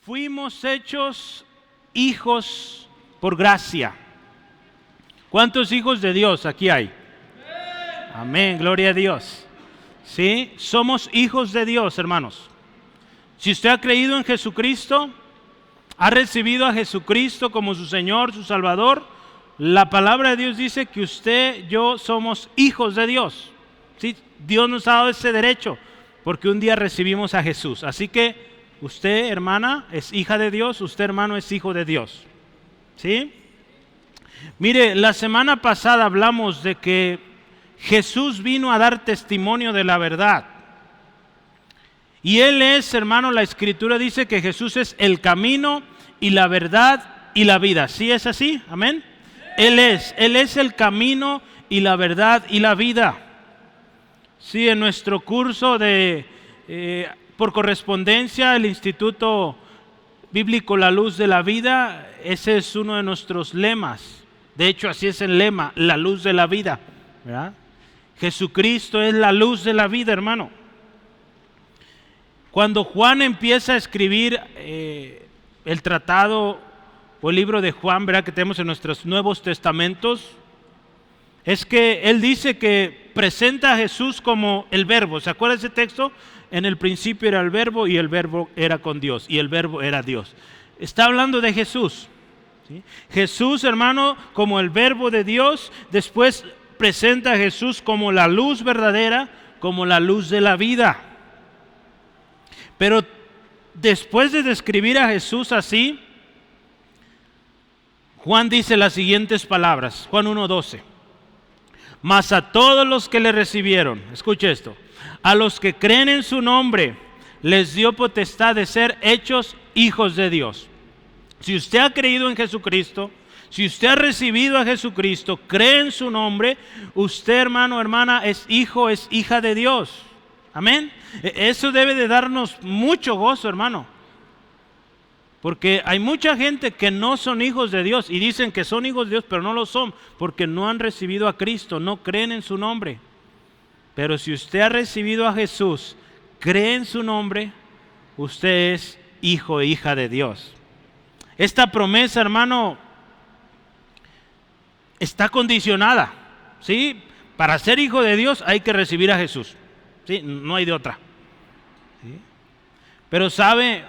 Fuimos hechos hijos por gracia. ¿Cuántos hijos de Dios aquí hay? Amén, gloria a Dios. Sí, somos hijos de Dios, hermanos. Si usted ha creído en Jesucristo, ha recibido a Jesucristo como su Señor, su Salvador, la palabra de Dios dice que usted, yo somos hijos de Dios. ¿Sí? Dios nos ha dado ese derecho porque un día recibimos a Jesús. Así que usted, hermana, es hija de Dios, usted, hermano, es hijo de Dios. ¿Sí? Mire, la semana pasada hablamos de que Jesús vino a dar testimonio de la verdad. Y Él es, hermano, la Escritura dice que Jesús es el camino y la verdad y la vida. ¿Sí es así? Amén. Él es el camino y la verdad y la vida. Sí, en nuestro curso por correspondencia, el Instituto Bíblico La Luz de la Vida, ese es uno de nuestros lemas. De hecho, así es el lema, la luz de la vida, ¿verdad? Jesucristo es la luz de la vida, hermano. Cuando Juan empieza a escribir el tratado o el libro de Juan, ¿verdad?, que tenemos en nuestros Nuevos Testamentos, es que él dice que presenta a Jesús como el verbo. ¿Se acuerda de ese texto? En el principio era el verbo y el verbo era con Dios y el verbo era Dios. Está hablando de Jesús. ¿Sí? Jesús, hermano, como el verbo de Dios. Después presenta a Jesús como la luz verdadera, como la luz de la vida. Pero después de describir a Jesús así, Juan dice las siguientes palabras, Juan 1:12. Mas a todos los que le recibieron, escuche esto, a los que creen en su nombre, les dio potestad de ser hechos hijos de Dios. Si usted ha creído en Jesucristo, si usted ha recibido a Jesucristo, cree en su nombre, usted, hermano, hermana, es hijo, es hija de Dios. Amén. Eso debe de darnos mucho gozo, hermano. Porque hay mucha gente que no son hijos de Dios y dicen que son hijos de Dios, pero no lo son porque no han recibido a Cristo, no creen en su nombre. Pero si usted ha recibido a Jesús, cree en su nombre, usted es hijo e hija de Dios. Esta promesa, hermano, está condicionada, ¿sí? Para ser hijo de Dios hay que recibir a Jesús, ¿sí? No hay de otra. ¿Sí? Pero sabe,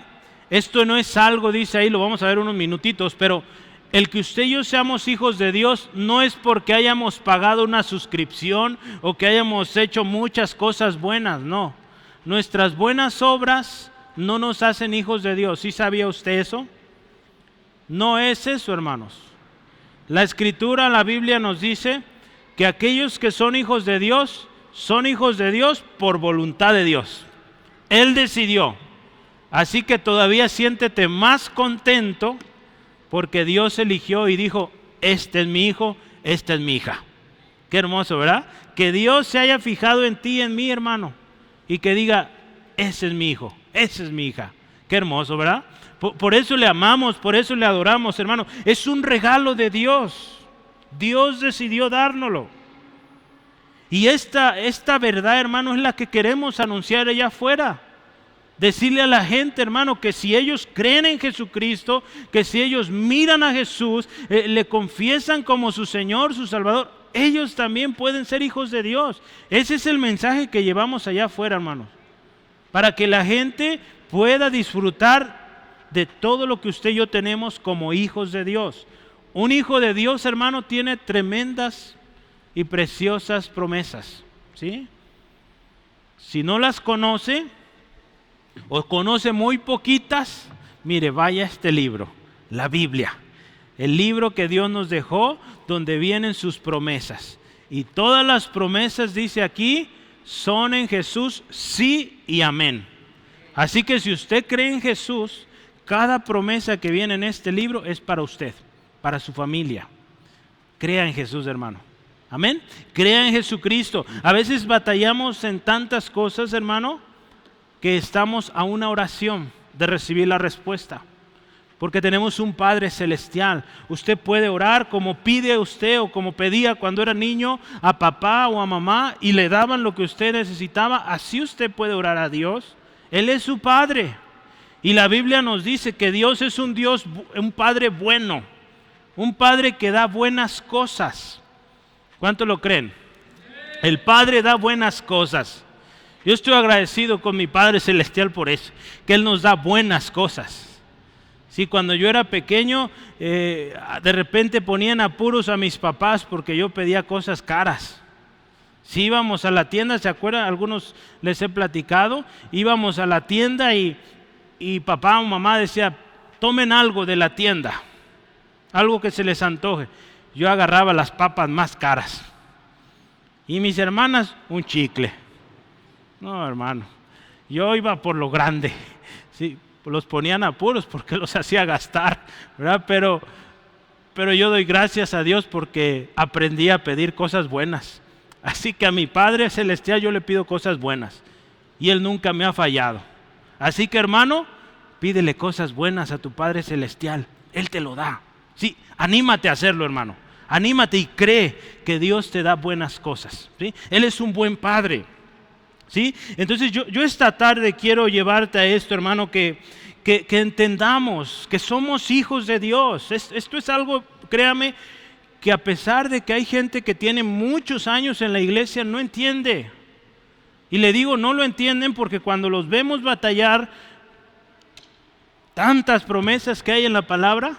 esto no es algo, dice ahí, lo vamos a ver unos minutitos, pero el que usted y yo seamos hijos de Dios no es porque hayamos pagado una suscripción o que hayamos hecho muchas cosas buenas, no. Nuestras buenas obras no nos hacen hijos de Dios. ¿Sí sabía usted eso? No es eso, hermanos. La Escritura, la Biblia nos dice que aquellos que son hijos de Dios por voluntad de Dios. Él decidió. Así que todavía siéntete más contento porque Dios eligió y dijo, este es mi hijo, esta es mi hija. Qué hermoso, ¿verdad? Que Dios se haya fijado en ti y en mí, hermano, y que diga, ese es mi hijo, esa es mi hija. Qué hermoso, ¿verdad? Por eso le amamos, por eso le adoramos, hermano. Es un regalo de Dios. Dios decidió dárnoslo. Y esta verdad, hermano, es la que queremos anunciar allá afuera. Decirle a la gente, hermano, que si ellos creen en Jesucristo, que si ellos miran a Jesús, le confiesan como su Señor, su Salvador, ellos también pueden ser hijos de Dios. Ese es el mensaje que llevamos allá afuera, hermanos. Para que la gente pueda disfrutar de todo lo que usted y yo tenemos como hijos de Dios. Un hijo de Dios, hermano, tiene tremendas y preciosas promesas, ¿sí? Si no las conoce o conoce muy poquitas, mire, vaya a este libro, la Biblia, el libro que Dios nos dejó donde vienen sus promesas. Y todas las promesas, dice aquí, son en Jesús sí y amén. Así que si usted cree en Jesús, cada promesa que viene en este libro es para usted, para su familia. Crea en Jesús, hermano. Amén. Crea en Jesucristo. A veces batallamos en tantas cosas, hermano, que estamos a una oración de recibir la respuesta. Porque tenemos un Padre celestial. Usted puede orar como pide usted o como pedía cuando era niño a papá o a mamá y le daban lo que usted necesitaba. Así usted puede orar a Dios. Él es su Padre. Y la Biblia nos dice que Dios es un Dios, un Padre bueno, un Padre que da buenas cosas. ¿Cuánto lo creen? El Padre da buenas cosas. Yo estoy agradecido con mi Padre Celestial por eso, que Él nos da buenas cosas. Sí, cuando yo era pequeño, de repente ponían apuros a mis papás porque yo pedía cosas caras. Si íbamos a la tienda, ¿se acuerdan? Algunos les he platicado, íbamos a la tienda y papá o mamá decía, tomen algo de la tienda, algo que se les antoje. Yo agarraba las papas más caras y mis hermanas un chicle. No, hermano, yo iba por lo grande, sí. Los ponían apuros porque los hacía gastar, ¿verdad? Pero yo doy gracias a Dios porque aprendí a pedir cosas buenas. Así que a mi Padre Celestial yo le pido cosas buenas y Él nunca me ha fallado. Así que, hermano, pídele cosas buenas a tu Padre Celestial, Él te lo da. Sí, anímate a hacerlo, hermano. Anímate y cree que Dios te da buenas cosas, ¿sí? Él es un buen Padre. ¿Sí? Entonces yo esta tarde quiero llevarte a esto, hermano, que entendamos que somos hijos de Dios. Esto es algo, créame, que a pesar de que hay gente que tiene muchos años en la iglesia, no entiende. Y le digo, no lo entienden porque cuando los vemos batallar, tantas promesas que hay en la palabra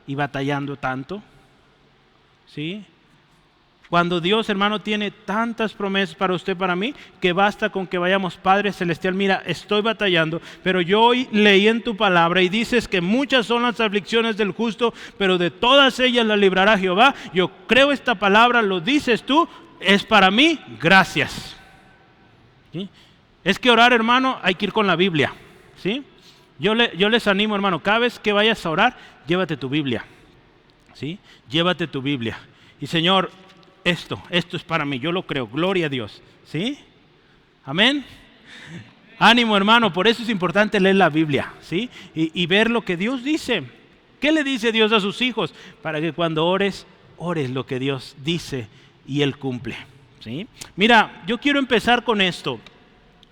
y batallando tanto, ¿sí? Cuando Dios, hermano, tiene tantas promesas para usted, para mí, que basta con que vayamos, Padre Celestial, mira, estoy batallando, pero yo hoy leí en tu palabra y dices que muchas son las aflicciones del justo, pero de todas ellas la librará Jehová. Yo creo esta palabra, lo dices tú, es para mí, gracias. ¿Sí? Es que orar, hermano, hay que ir con la Biblia, ¿sí? Yo les animo, hermano, cada vez que vayas a orar, llévate tu Biblia, ¿sí? Llévate tu Biblia. Y Señor, esto es para mí, yo lo creo, gloria a Dios, ¿sí? Amén. Ánimo, hermano, por eso es importante leer la Biblia, ¿sí? Y ver lo que Dios dice. ¿Qué le dice Dios a sus hijos? Para que cuando ores lo que Dios dice y Él cumple, ¿sí? Mira, yo quiero empezar con esto,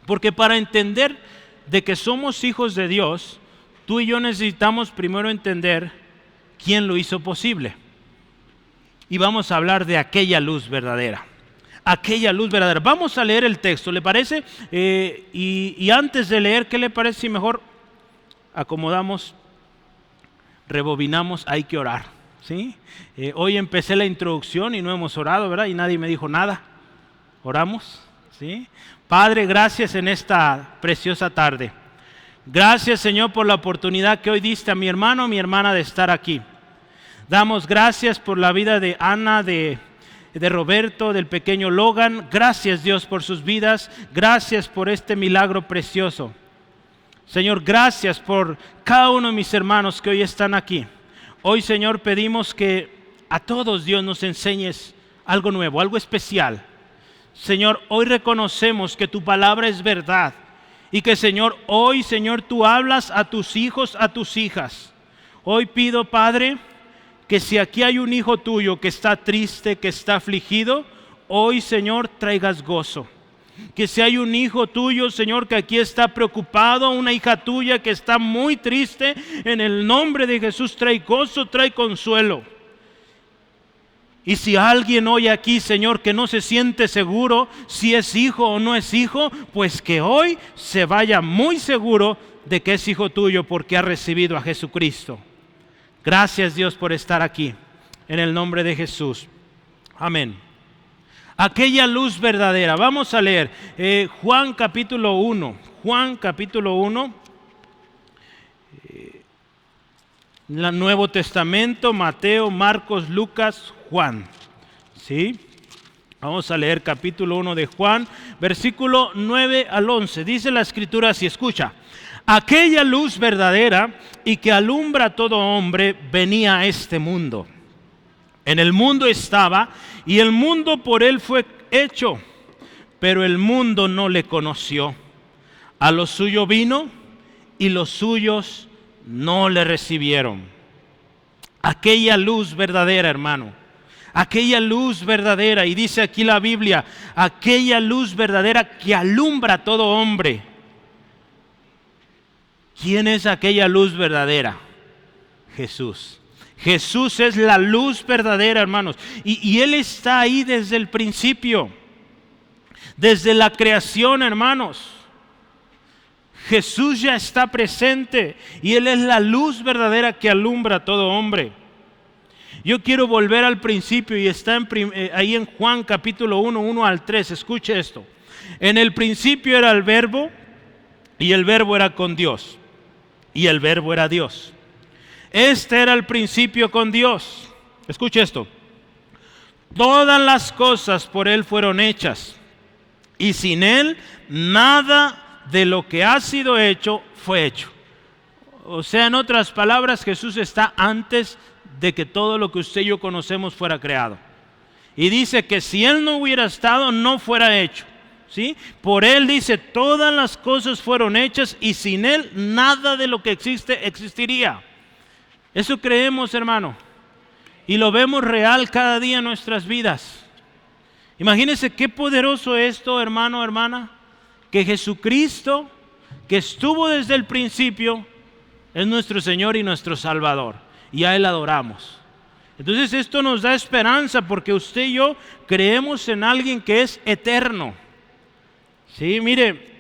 porque para entender de que somos hijos de Dios, tú y yo necesitamos primero entender quién lo hizo posible. Y vamos a hablar de aquella luz verdadera. Aquella luz verdadera. Vamos a leer el texto, ¿le parece? Y antes de leer, ¿qué le parece si mejor acomodamos, rebobinamos? Hay que orar, ¿sí? Hoy empecé la introducción y no hemos orado, ¿verdad? Y nadie me dijo nada. ¿Oramos? ¿Sí? Padre, gracias en esta preciosa tarde. Gracias, Señor, por la oportunidad que hoy diste a mi hermano, mi hermana, de estar aquí. Damos gracias por la vida de Ana, de Roberto, del pequeño Logan. Gracias, Dios, por sus vidas. Gracias por este milagro precioso. Señor, gracias por cada uno de mis hermanos que hoy están aquí. Hoy, Señor, pedimos que a todos, Dios, nos enseñes algo nuevo, algo especial. Señor, hoy reconocemos que tu palabra es verdad y que, Señor, hoy, Señor, tú hablas a tus hijos, a tus hijas. Hoy pido, Padre, que si aquí hay un hijo tuyo que está triste, que está afligido, hoy, Señor, traigas gozo. Que si hay un hijo tuyo, Señor, que aquí está preocupado, una hija tuya que está muy triste, en el nombre de Jesús, trae gozo, trae consuelo. Y si alguien hoy aquí, Señor, que no se siente seguro si es hijo o no es hijo, pues que hoy se vaya muy seguro de que es hijo tuyo porque ha recibido a Jesucristo. Gracias, Dios, por estar aquí, en el nombre de Jesús. Amén. Aquella luz verdadera. Vamos a leer Juan capítulo 1. Juan capítulo 1. El Nuevo Testamento, Mateo, Marcos, Lucas, Juan. ¿Sí? Vamos a leer capítulo 1 de Juan, versículo 9 al 11. Dice la Escritura así, escucha. Aquella luz verdadera y que alumbra a todo hombre venía a este mundo. En el mundo estaba y el mundo por él fue hecho, pero el mundo no le conoció. A lo suyo vino y los suyos no le recibieron. Aquella luz verdadera, hermano. Aquella luz verdadera, y dice aquí la Biblia, aquella luz verdadera que alumbra a todo hombre. ¿Quién es aquella luz verdadera? Jesús. Jesús es la luz verdadera, hermanos. Y Él está ahí desde el principio. Desde la creación, hermanos. Jesús ya está presente y Él es la luz verdadera que alumbra a todo hombre. Yo quiero volver al principio y está ahí en Juan capítulo 1, 1 al 3. Escuche esto. En el principio era el Verbo y el Verbo era con Dios y el Verbo era Dios. Este era el principio con Dios. Escuche esto. Todas las cosas por Él fueron hechas y sin Él nada de lo que ha sido hecho fue hecho. O sea, en otras palabras, Jesús está antes de que todo lo que usted y yo conocemos fuera creado. Y dice que si Él no hubiera estado, no fuera hecho. ¿Sí? Por Él dice, todas las cosas fueron hechas y sin Él nada de lo que existe existiría. Eso creemos, hermano. Y lo vemos real cada día en nuestras vidas. Imagínense qué poderoso esto, hermano, hermana. Que Jesucristo, que estuvo desde el principio, es nuestro Señor y nuestro Salvador. Y a Él adoramos. Entonces esto nos da esperanza porque usted y yo creemos en alguien que es eterno. Sí, mire,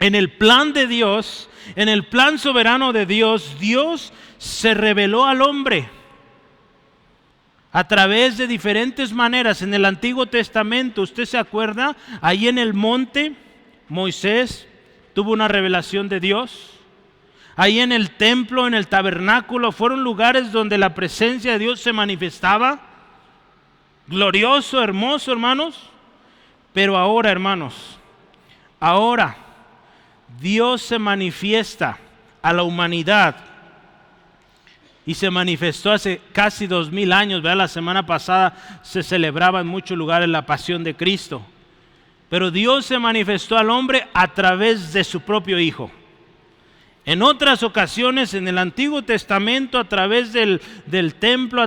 en el plan de Dios, en el plan soberano de Dios, Dios se reveló al hombre a través de diferentes maneras. En el Antiguo Testamento, ¿usted se acuerda? Ahí en el monte, Moisés tuvo una revelación de Dios. Ahí en el templo, en el tabernáculo, fueron lugares donde la presencia de Dios se manifestaba. Glorioso, hermoso, hermanos. Pero ahora, hermanos, ahora Dios se manifiesta a la humanidad y se manifestó hace casi 2000 años. ¿Verdad? La semana pasada se celebraba en muchos lugares la pasión de Cristo. Pero Dios se manifestó al hombre a través de su propio Hijo. En otras ocasiones, en el Antiguo Testamento, a través del templo,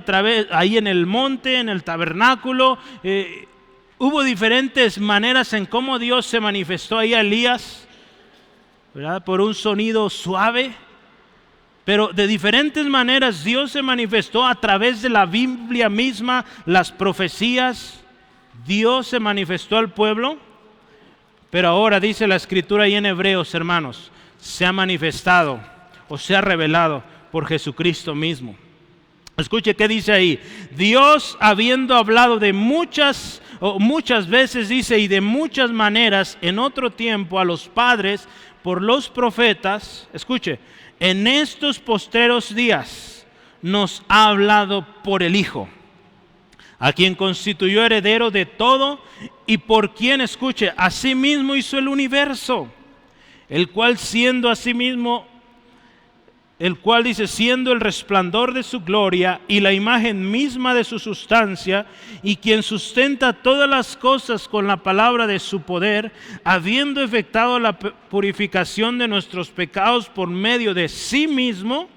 ahí en el monte, en el tabernáculo, hubo diferentes maneras en cómo Dios se manifestó ahí a Elías, ¿verdad? Por un sonido suave. Pero de diferentes maneras Dios se manifestó a través de la Biblia misma, las profecías. Dios se manifestó al pueblo. Pero ahora dice la Escritura ahí en Hebreos, hermanos, se ha manifestado o se ha revelado por Jesucristo mismo. Escuche qué dice ahí. Dios, habiendo hablado de muchas veces, dice, y de muchas maneras en otro tiempo a los padres por los profetas, escuche, en estos postreros días nos ha hablado por el Hijo, a quien constituyó heredero de todo y por quien, escuche, asimismo hizo el universo, el cual dice, siendo el resplandor de su gloria y la imagen misma de su sustancia, y quien sustenta todas las cosas con la palabra de su poder, habiendo efectuado la purificación de nuestros pecados por medio de sí mismo,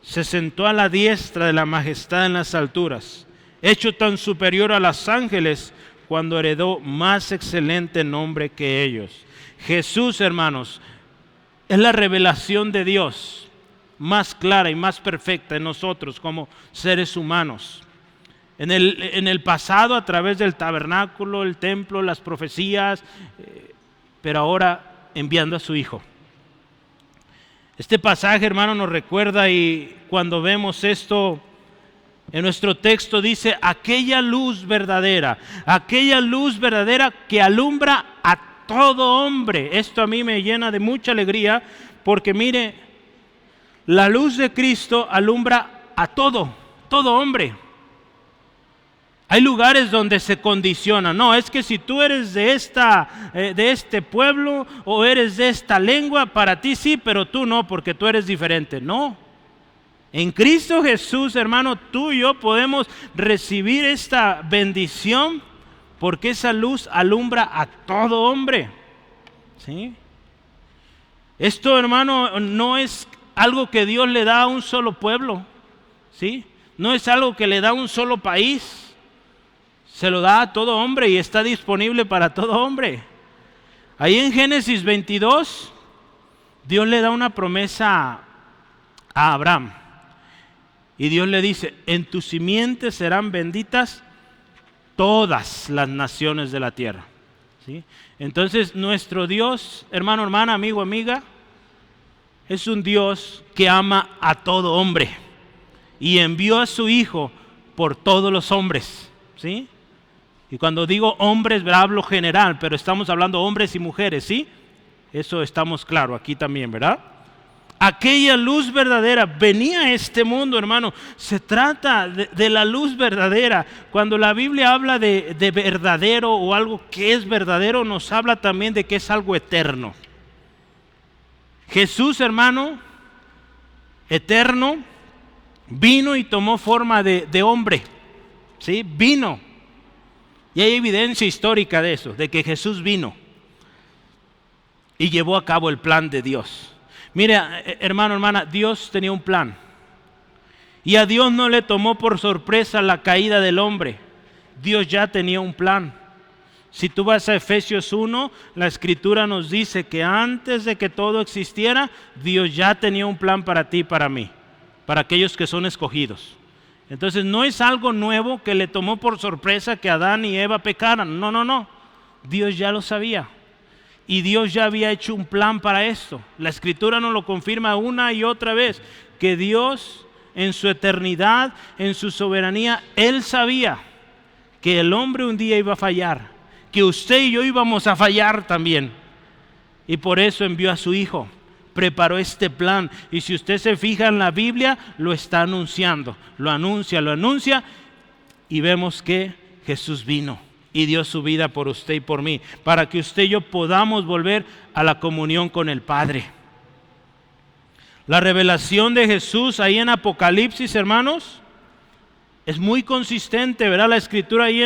se sentó a la diestra de la majestad en las alturas, hecho tan superior a los ángeles, cuando heredó más excelente nombre que ellos. Jesús, hermanos, es la revelación de Dios más clara y más perfecta en nosotros como seres humanos. En el pasado, a través del tabernáculo, el templo, las profecías, pero ahora enviando a su Hijo. Este pasaje, hermano, nos recuerda, y cuando vemos esto en nuestro texto, dice aquella luz verdadera que alumbra a todo hombre. Esto a mí me llena de mucha alegría, porque mire, la luz de Cristo alumbra a todo hombre. Hay lugares donde se condiciona. No, es que si tú eres de este pueblo o eres de esta lengua, para ti sí, pero tú no, porque tú eres diferente. No. En Cristo Jesús, hermano, tú y yo podemos recibir esta bendición, porque esa luz alumbra a todo hombre. ¿Sí? Esto, hermano, no es algo que Dios le da a un solo pueblo. ¿Sí? No es algo que le da a un solo país. Se lo da a todo hombre y está disponible para todo hombre. Ahí en Génesis 22 Dios le da una promesa a Abraham. Y Dios le dice, en tu simiente serán benditas todas las naciones de la tierra. ¿Sí? Entonces nuestro Dios, hermano, hermana, amigo, amiga, es un Dios que ama a todo hombre y envió a su Hijo por todos los hombres. ¿Sí? Y cuando digo hombres, hablo general, pero estamos hablando hombres y mujeres, ¿sí? Eso estamos claro aquí también, ¿verdad? Aquella luz verdadera venía a este mundo, hermano. Se trata de la luz verdadera. Cuando la Biblia habla de verdadero o algo que es verdadero, nos habla también de que es algo eterno. Jesús, hermano, eterno, vino y tomó forma de hombre. ¿Sí? Vino. Y hay evidencia histórica de eso, de que Jesús vino y llevó a cabo el plan de Dios. Mira, hermano, hermana, Dios tenía un plan. Y a Dios no le tomó por sorpresa la caída del hombre. Dios ya tenía un plan. Si tú vas a Efesios 1, la Escritura nos dice que antes de que todo existiera, Dios ya tenía un plan para ti y para mí, para aquellos que son escogidos. Entonces no es algo nuevo que le tomó por sorpresa que Adán y Eva pecaran. No, no, no. Dios ya lo sabía. Y Dios ya había hecho un plan para esto. La Escritura nos lo confirma una y otra vez, que Dios en su eternidad, en su soberanía, Él sabía que el hombre un día iba a fallar, que usted y yo íbamos a fallar también. Y por eso envió a su Hijo, preparó este plan. Y si usted se fija en la Biblia, lo está anunciando, lo anuncia, y vemos que Jesús vino y dio su vida por usted y por mí, para que usted y yo podamos volver a la comunión con el Padre. La revelación de Jesús ahí en Apocalipsis, hermanos, es muy consistente, ¿verdad? La Escritura ahí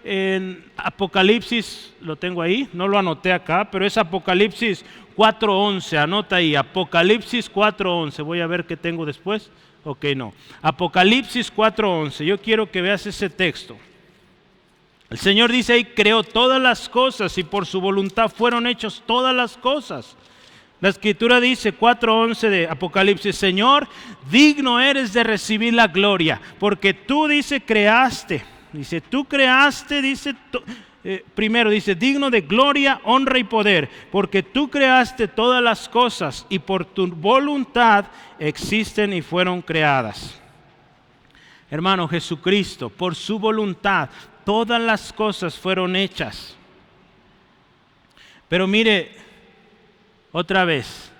en Apocalipsis, lo tengo ahí, no lo anoté acá, pero es Apocalipsis 4:11, anota ahí, Apocalipsis 4:11, voy a ver qué tengo después. Ok, no, Apocalipsis 4:11, yo quiero que veas ese texto. El Señor dice ahí, creó todas las cosas y por su voluntad fueron hechas todas las cosas. La Escritura dice, 4:11 de Apocalipsis, Señor, digno eres de recibir la gloria, porque tú, dice, creaste. Dice, tú creaste, dice, primero dice, digno de gloria, honra y poder, porque tú creaste todas las cosas y por tu voluntad existen y fueron creadas. Hermano, Jesucristo, por su voluntad, todas las cosas fueron hechas. Pero mire, otra vez,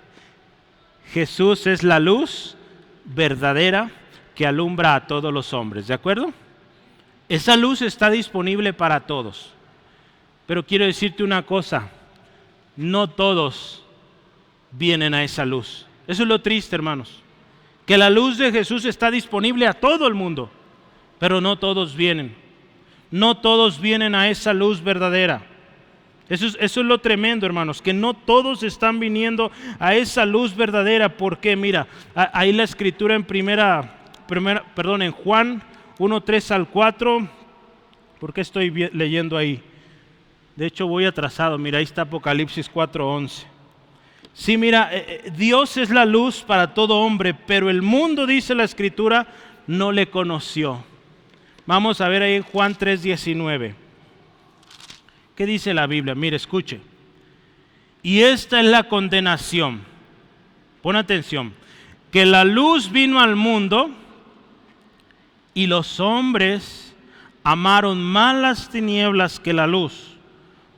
Jesús es la luz verdadera que alumbra a todos los hombres, ¿de acuerdo? Esa luz está disponible para todos. Pero quiero decirte una cosa, no todos vienen a esa luz. Eso es lo triste, hermanos, que la luz de Jesús está disponible a todo el mundo, pero no todos vienen. No todos vienen a esa luz verdadera. Eso es lo tremendo, hermanos, que no todos están viniendo a esa luz verdadera. Porque mira, ahí la Escritura en en Juan 1:3-4, ¿por qué estoy leyendo ahí? De hecho voy atrasado, mira, ahí está Apocalipsis 4:11. Sí, mira, Dios es la luz para todo hombre, pero el mundo, dice la Escritura, no le conoció. Vamos a ver ahí en Juan 3:19. ¿Qué dice la Biblia? Mire, escuche. Y esta es la condenación. Pon atención. Que la luz vino al mundo y los hombres amaron más las tinieblas que la luz,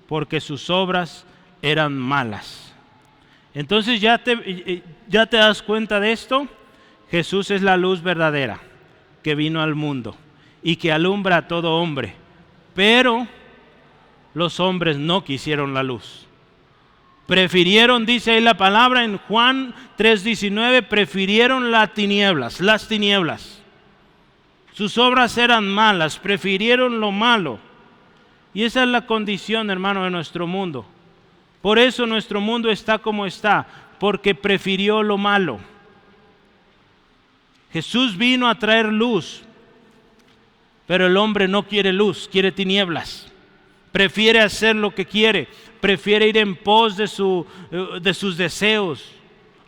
porque sus obras eran malas. Entonces ya te das cuenta de esto. Jesús es la luz verdadera que vino al mundo y que alumbra a todo hombre. Pero los hombres no quisieron la luz. Prefirieron, dice ahí la palabra en Juan 3:19, prefirieron las tinieblas. Sus obras eran malas, prefirieron lo malo. Y esa es la condición, hermano, de nuestro mundo. Por eso nuestro mundo está como está, porque prefirió lo malo. Jesús vino a traer luz, pero el hombre no quiere luz, quiere tinieblas. Prefiere hacer lo que quiere, prefiere ir en pos de sus deseos.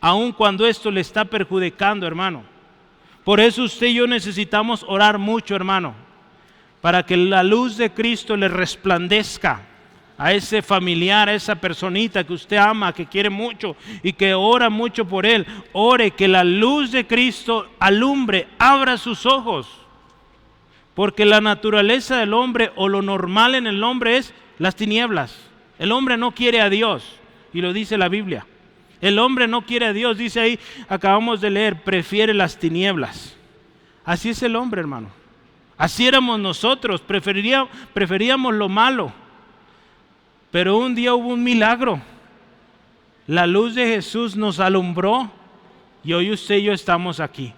aun cuando esto le está perjudicando, hermano. Por eso usted y yo necesitamos orar mucho, hermano, para que la luz de Cristo le resplandezca a ese familiar, a esa personita que usted ama, que quiere mucho y que ora mucho por él. Ore que la luz de Cristo alumbre, abra sus ojos. Porque la naturaleza del hombre o lo normal en el hombre es las tinieblas. El hombre no quiere a Dios, y lo dice la Biblia. El hombre no quiere a Dios, dice ahí, acabamos de leer, prefiere las tinieblas. Así es el hombre, hermano. Así éramos nosotros, preferíamos lo malo. Pero un día hubo un milagro. La luz de Jesús nos alumbró y hoy usted y yo estamos aquí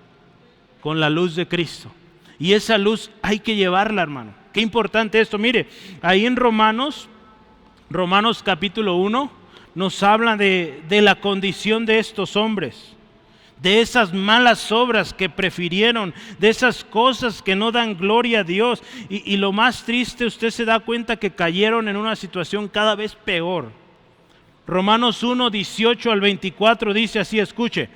con la luz de Cristo. Y esa luz hay que llevarla, hermano. Qué importante esto. Mire, ahí en Romanos capítulo 1, nos habla de la condición de estos hombres, de esas malas obras que prefirieron, de esas cosas que no dan gloria a Dios. Y lo más triste, usted se da cuenta que cayeron en una situación cada vez peor. Romanos 1, 18 al 24 dice así, escuche: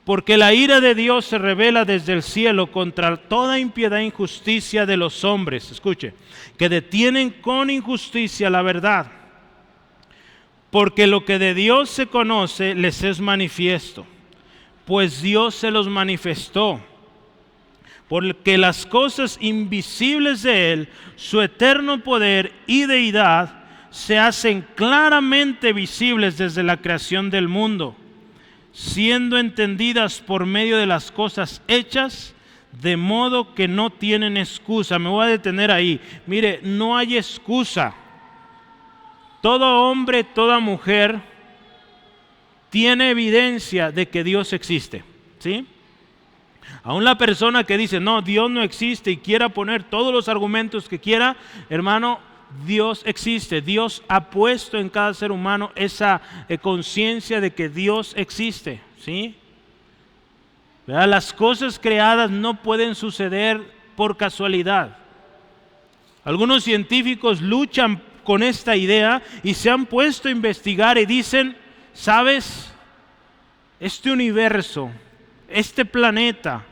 porque la ira de Dios se revela desde el cielo contra toda impiedad e injusticia de los hombres, escuche, que detienen con injusticia la verdad. Porque lo que de Dios se conoce les es manifiesto, pues Dios se los manifestó. Porque las cosas invisibles de Él, su eterno poder y deidad, se hacen claramente visibles desde la creación del mundo, siendo entendidas por medio de las cosas hechas, de modo que no tienen excusa. Me voy a detener ahí. Mire, no hay excusa. Todo hombre, toda mujer tiene evidencia de que Dios existe, ¿sí? Aún la persona que dice, no, Dios no existe y quiera poner todos los argumentos que quiera, hermano, Dios existe. Dios ha puesto en cada ser humano esa conciencia de que Dios existe, ¿sí? ¿Verdad? Las cosas creadas no pueden suceder por casualidad. Algunos científicos luchan con esta idea y se han puesto a investigar y dicen, ¿sabes? Este universo, este planeta,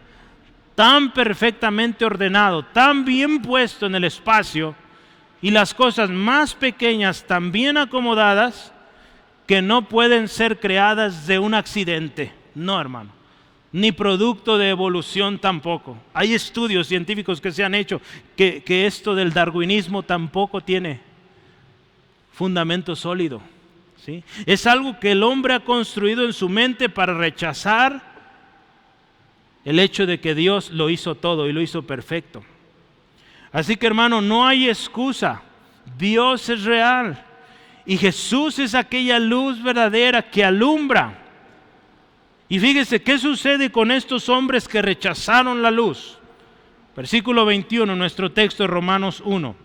tan perfectamente ordenado, tan bien puesto en el espacio, y las cosas más pequeñas tan bien acomodadas, que no pueden ser creadas de un accidente. No, hermano. Ni producto de evolución tampoco. Hay estudios científicos que se han hecho que esto del darwinismo tampoco tiene fundamento sólido, ¿sí? Es algo que el hombre ha construido en su mente para rechazar el hecho de que Dios lo hizo todo y lo hizo perfecto. Así que, hermano, no hay excusa. Dios es real y Jesús es aquella luz verdadera que alumbra. Y fíjese qué sucede con estos hombres que rechazaron la luz. Versículo 21, nuestro texto de Romanos 1.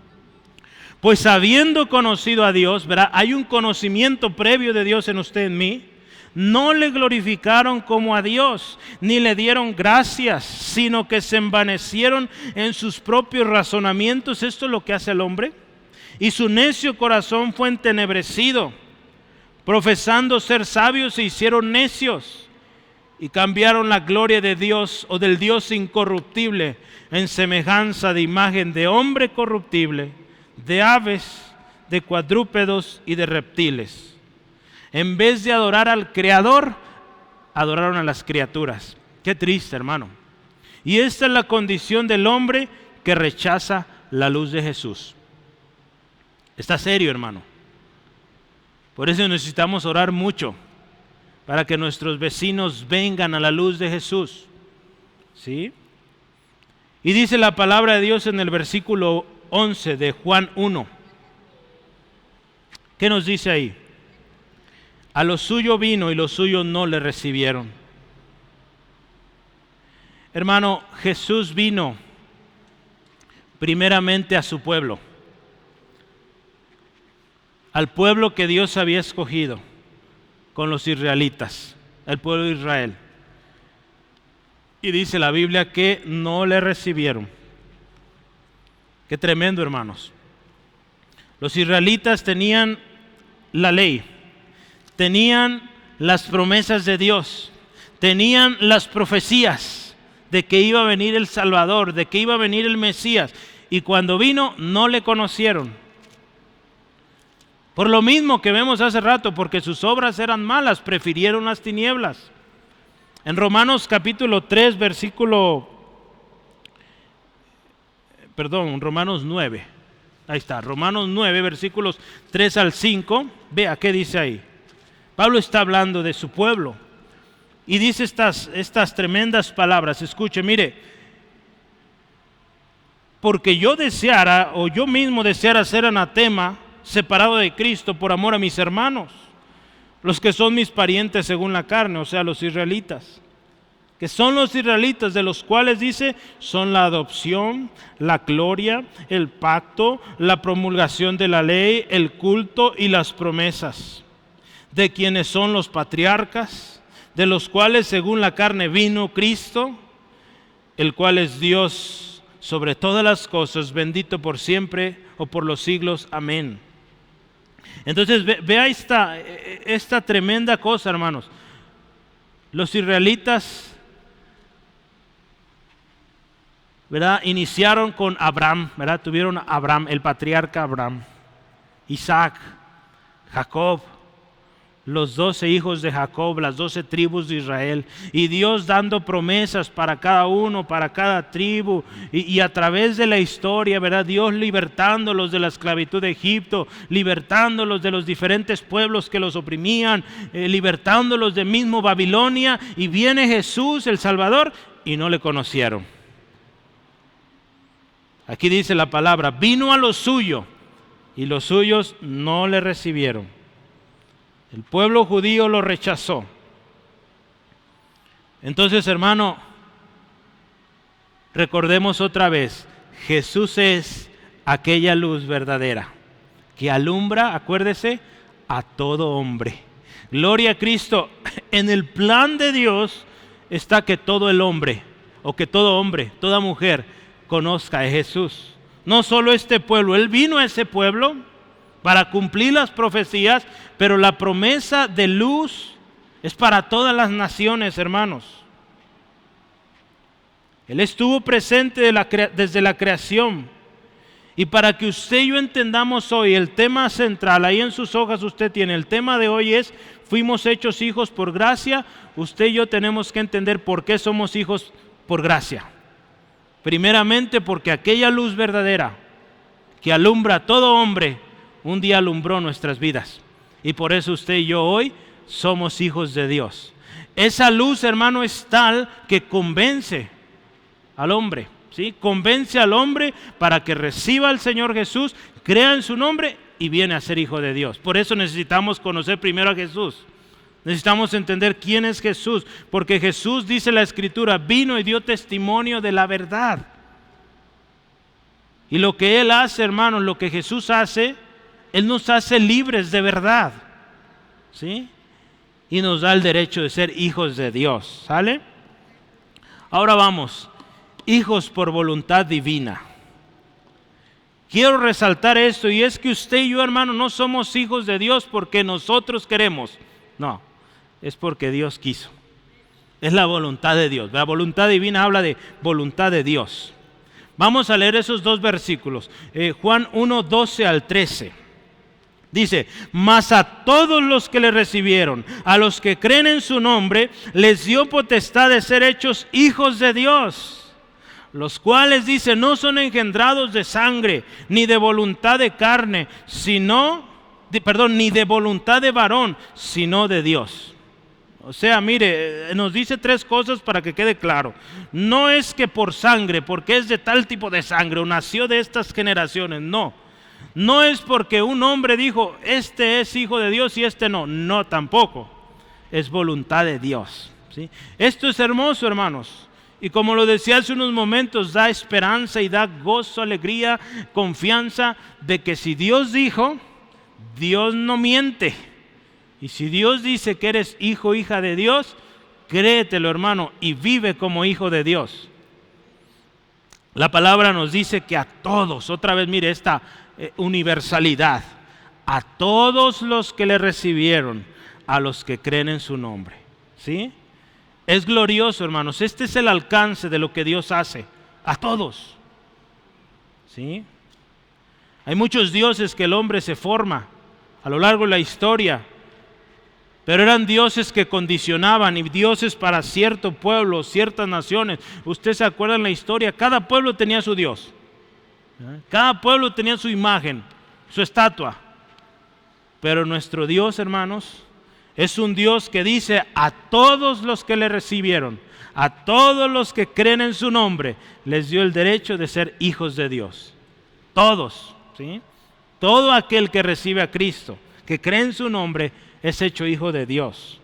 Pues habiendo conocido a Dios, ¿verdad? Hay un conocimiento previo de Dios en usted y en mí. No le glorificaron como a Dios, ni le dieron gracias, sino que se envanecieron en sus propios razonamientos. Esto es lo que hace el hombre. Y su necio corazón fue entenebrecido. Profesando ser sabios, se hicieron necios y cambiaron la gloria de Dios o del Dios incorruptible en semejanza de imagen de hombre corruptible, de aves, de cuadrúpedos y de reptiles. En vez de adorar al Creador, adoraron a las criaturas. Qué triste, hermano. Y esta es la condición del hombre que rechaza la luz de Jesús. Está serio, hermano. Por eso necesitamos orar mucho para que nuestros vecinos vengan a la luz de Jesús, ¿sí? Y dice la palabra de Dios en el versículo 11 de Juan 1. ¿Qué nos dice ahí? A lo suyo vino y los suyos no le recibieron. Hermano, Jesús vino primeramente a su pueblo, al pueblo que Dios había escogido con los israelitas, el pueblo de Israel. Y dice la Biblia que no le recibieron. Qué tremendo, hermanos. Los israelitas tenían la ley, tenían las promesas de Dios, tenían las profecías de que iba a venir el Salvador, de que iba a venir el Mesías, y cuando vino no le conocieron. Por lo mismo que vemos hace rato, porque sus obras eran malas, prefirieron las tinieblas. En Romanos capítulo 3, Romanos 9. Ahí está, Romanos 9, versículos 3 al 5. Vea qué dice ahí. Pablo está hablando de su pueblo y dice estas tremendas palabras. Escuche, mire, porque yo deseara, o yo mismo deseara ser anatema, separado de Cristo por amor a mis hermanos, los que son mis parientes según la carne, o sea, los israelitas, que son los israelitas, de los cuales dice, son la adopción, la gloria, el pacto, la promulgación de la ley, el culto y las promesas, de quienes son los patriarcas, de los cuales según la carne vino Cristo, el cual es Dios sobre todas las cosas, bendito por siempre o por los siglos. Amén. Entonces vea esta tremenda cosa, hermanos. Los israelitas, ¿verdad?, iniciaron con Abraham, ¿verdad? Tuvieron a Abraham, el patriarca Abraham, Isaac, Jacob, los 12 hijos de Jacob, las 12 tribus de Israel, y Dios dando promesas para cada uno, para cada tribu, y a través de la historia, ¿verdad?, Dios libertándolos de la esclavitud de Egipto, libertándolos de los diferentes pueblos que los oprimían, libertándolos de mismo Babilonia, y viene Jesús, el Salvador, y no le conocieron. Aquí dice la palabra, vino a lo suyo, y los suyos no le recibieron. El pueblo judío lo rechazó. Entonces, hermano, recordemos otra vez, Jesús es aquella luz verdadera que alumbra, acuérdese, a todo hombre. Gloria a Cristo. En el plan de Dios está que todo el hombre, o que todo hombre, toda mujer, conozca a Jesús. No solo este pueblo, Él vino a ese pueblo para cumplir las profecías, pero la promesa de luz es para todas las naciones, hermanos. Él estuvo presente desde la creación. Y para que usted y yo entendamos hoy el tema central, ahí en sus hojas usted tiene, el tema de hoy es, fuimos hechos hijos por gracia. Usted y yo tenemos que entender por qué somos hijos por gracia. Primeramente porque aquella luz verdadera que alumbra a todo hombre, un día alumbró nuestras vidas, y por eso usted y yo hoy somos hijos de Dios. Esa luz, hermano, es tal que convence al hombre, ¿sí? Convence al hombre para que reciba al Señor Jesús, crea en su nombre y viene a ser hijo de Dios. Por eso necesitamos conocer primero a Jesús. Necesitamos entender quién es Jesús, porque Jesús, dice la Escritura, vino y dio testimonio de la verdad. Y lo que Él hace, hermanos, lo que Jesús hace, Él nos hace libres de verdad, ¿sí? Y nos da el derecho de ser hijos de Dios, ¿sale? Ahora vamos, hijos por voluntad divina. Quiero resaltar esto, y es que usted y yo, hermano, no somos hijos de Dios porque nosotros queremos. No, es porque Dios quiso. Es la voluntad de Dios. La voluntad divina habla de voluntad de Dios. Vamos a leer esos dos versículos. Juan 1, 12 al 13. Dice, mas a todos los que le recibieron, a los que creen en su nombre, les dio potestad de ser hechos hijos de Dios, los cuales, dice, no son engendrados de sangre, ni de voluntad de carne, ni de voluntad de varón, sino de Dios. O sea, mire, nos dice tres cosas para que quede claro. No es que por sangre, porque es de tal tipo de sangre, o nació de estas generaciones, no. No es porque un hombre dijo, este es hijo de Dios y este no. No, tampoco. Es voluntad de Dios, ¿sí? Esto es hermoso, hermanos. Y como lo decía hace unos momentos, da esperanza y da gozo, alegría, confianza de que si Dios dijo, Dios no miente. Y si Dios dice que eres hijo, hija de Dios, créetelo, hermano, y vive como hijo de Dios. La palabra nos dice que a todos, otra vez mire esta universalidad, a todos los que le recibieron, a los que creen en su nombre. ¿Sí? Es glorioso, hermanos. Este es el alcance de lo que Dios hace a todos. ¿Sí? Hay muchos dioses que el hombre se forma a lo largo de la historia, pero eran dioses que condicionaban, y dioses para cierto pueblo, ciertas naciones. Usted se acuerda en la historia, cada pueblo tenía su dios. Cada pueblo tenía su imagen, su estatua. Pero nuestro Dios, hermanos, es un Dios que dice a todos los que le recibieron, a todos los que creen en su nombre, les dio el derecho de ser hijos de Dios. Todos, ¿sí? Todo aquel que recibe a Cristo, que cree en su nombre, es hecho hijo de Dios.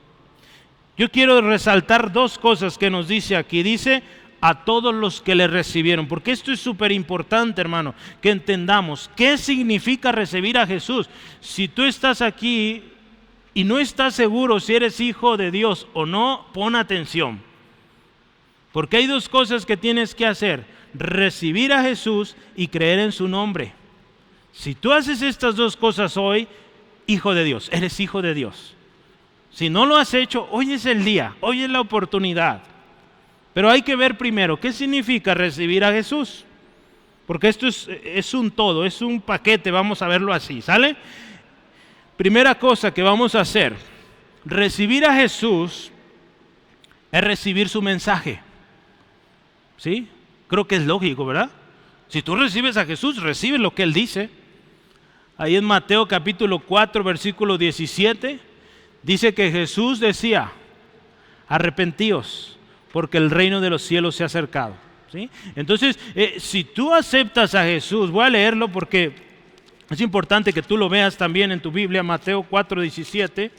Yo quiero resaltar dos cosas que nos dice aquí. Dice a todos los que le recibieron, porque esto es súper importante, hermano, que entendamos qué significa recibir a Jesús. Si tú estás aquí y no estás seguro si eres hijo de Dios o no, pon atención, porque hay dos cosas que tienes que hacer: recibir a Jesús y creer en su nombre. Si tú haces estas dos cosas hoy, hijo de Dios, eres hijo de Dios. Si no lo has hecho, hoy es el día, hoy es la oportunidad. Pero hay que ver primero qué significa recibir a Jesús, porque esto es un todo, es un paquete, vamos a verlo así, ¿sale? Primera cosa que vamos a hacer, recibir a Jesús es recibir su mensaje. ¿Sí? Creo que es lógico, ¿verdad? Si tú recibes a Jesús, recibes lo que Él dice. Ahí en Mateo capítulo 4, versículo 17, dice que Jesús decía: arrepentíos, porque el reino de los cielos se ha acercado. ¿Sí? Entonces, si tú aceptas a Jesús, voy a leerlo porque es importante que tú lo veas también en tu Biblia, Mateo 4, 17.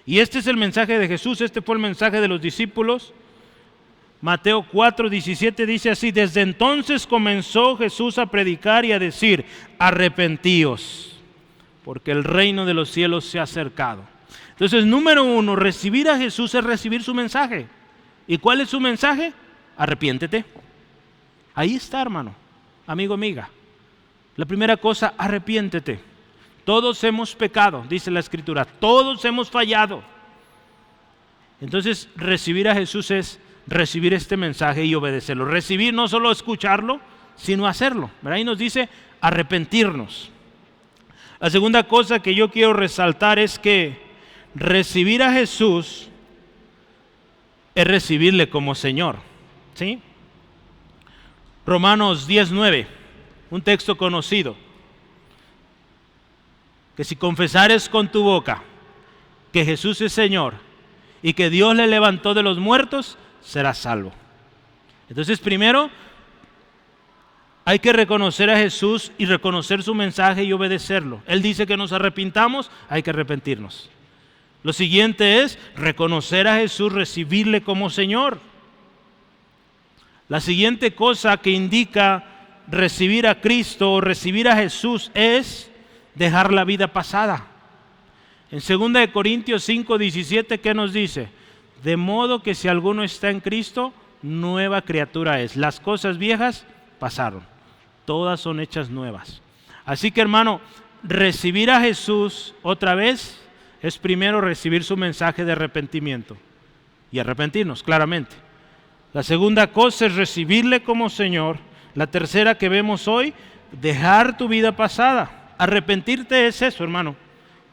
Y este es el mensaje de Jesús, este fue el mensaje de los discípulos. Mateo 4, 17 dice así: desde entonces comenzó Jesús a predicar y a decir: arrepentíos, porque el reino de los cielos se ha acercado. Entonces, número uno, recibir a Jesús es recibir su mensaje. ¿Y cuál es su mensaje? Arrepiéntete. Ahí está, hermano, amigo, amiga. La primera cosa, arrepiéntete. Todos hemos pecado, dice la Escritura, todos hemos fallado. Entonces, recibir a Jesús es recibir este mensaje y obedecerlo. Recibir, no solo escucharlo, sino hacerlo. ¿Verdad? Ahí nos dice arrepentirnos. La segunda cosa que yo quiero resaltar es que recibir a Jesús es recibirle como Señor. ¿Sí? Romanos 10:9, un texto conocido, que si confesares con tu boca que Jesús es Señor y que Dios le levantó de los muertos, serás salvo. Entonces, primero hay que reconocer a Jesús y reconocer su mensaje y obedecerlo. Él dice que nos arrepintamos, hay que arrepentirnos. Lo siguiente es reconocer a Jesús, recibirle como Señor. La siguiente cosa que indica recibir a Cristo o recibir a Jesús es dejar la vida pasada. En 2 Corintios 5, 17, ¿qué nos dice? De modo que si alguno está en Cristo, nueva criatura es. Las cosas viejas pasaron, todas son hechas nuevas. Así que, hermano, recibir a Jesús otra vez es primero recibir su mensaje de arrepentimiento y arrepentirnos, claramente. La segunda cosa es recibirle como Señor. La tercera que vemos hoy, dejar tu vida pasada. Arrepentirte es eso, hermano.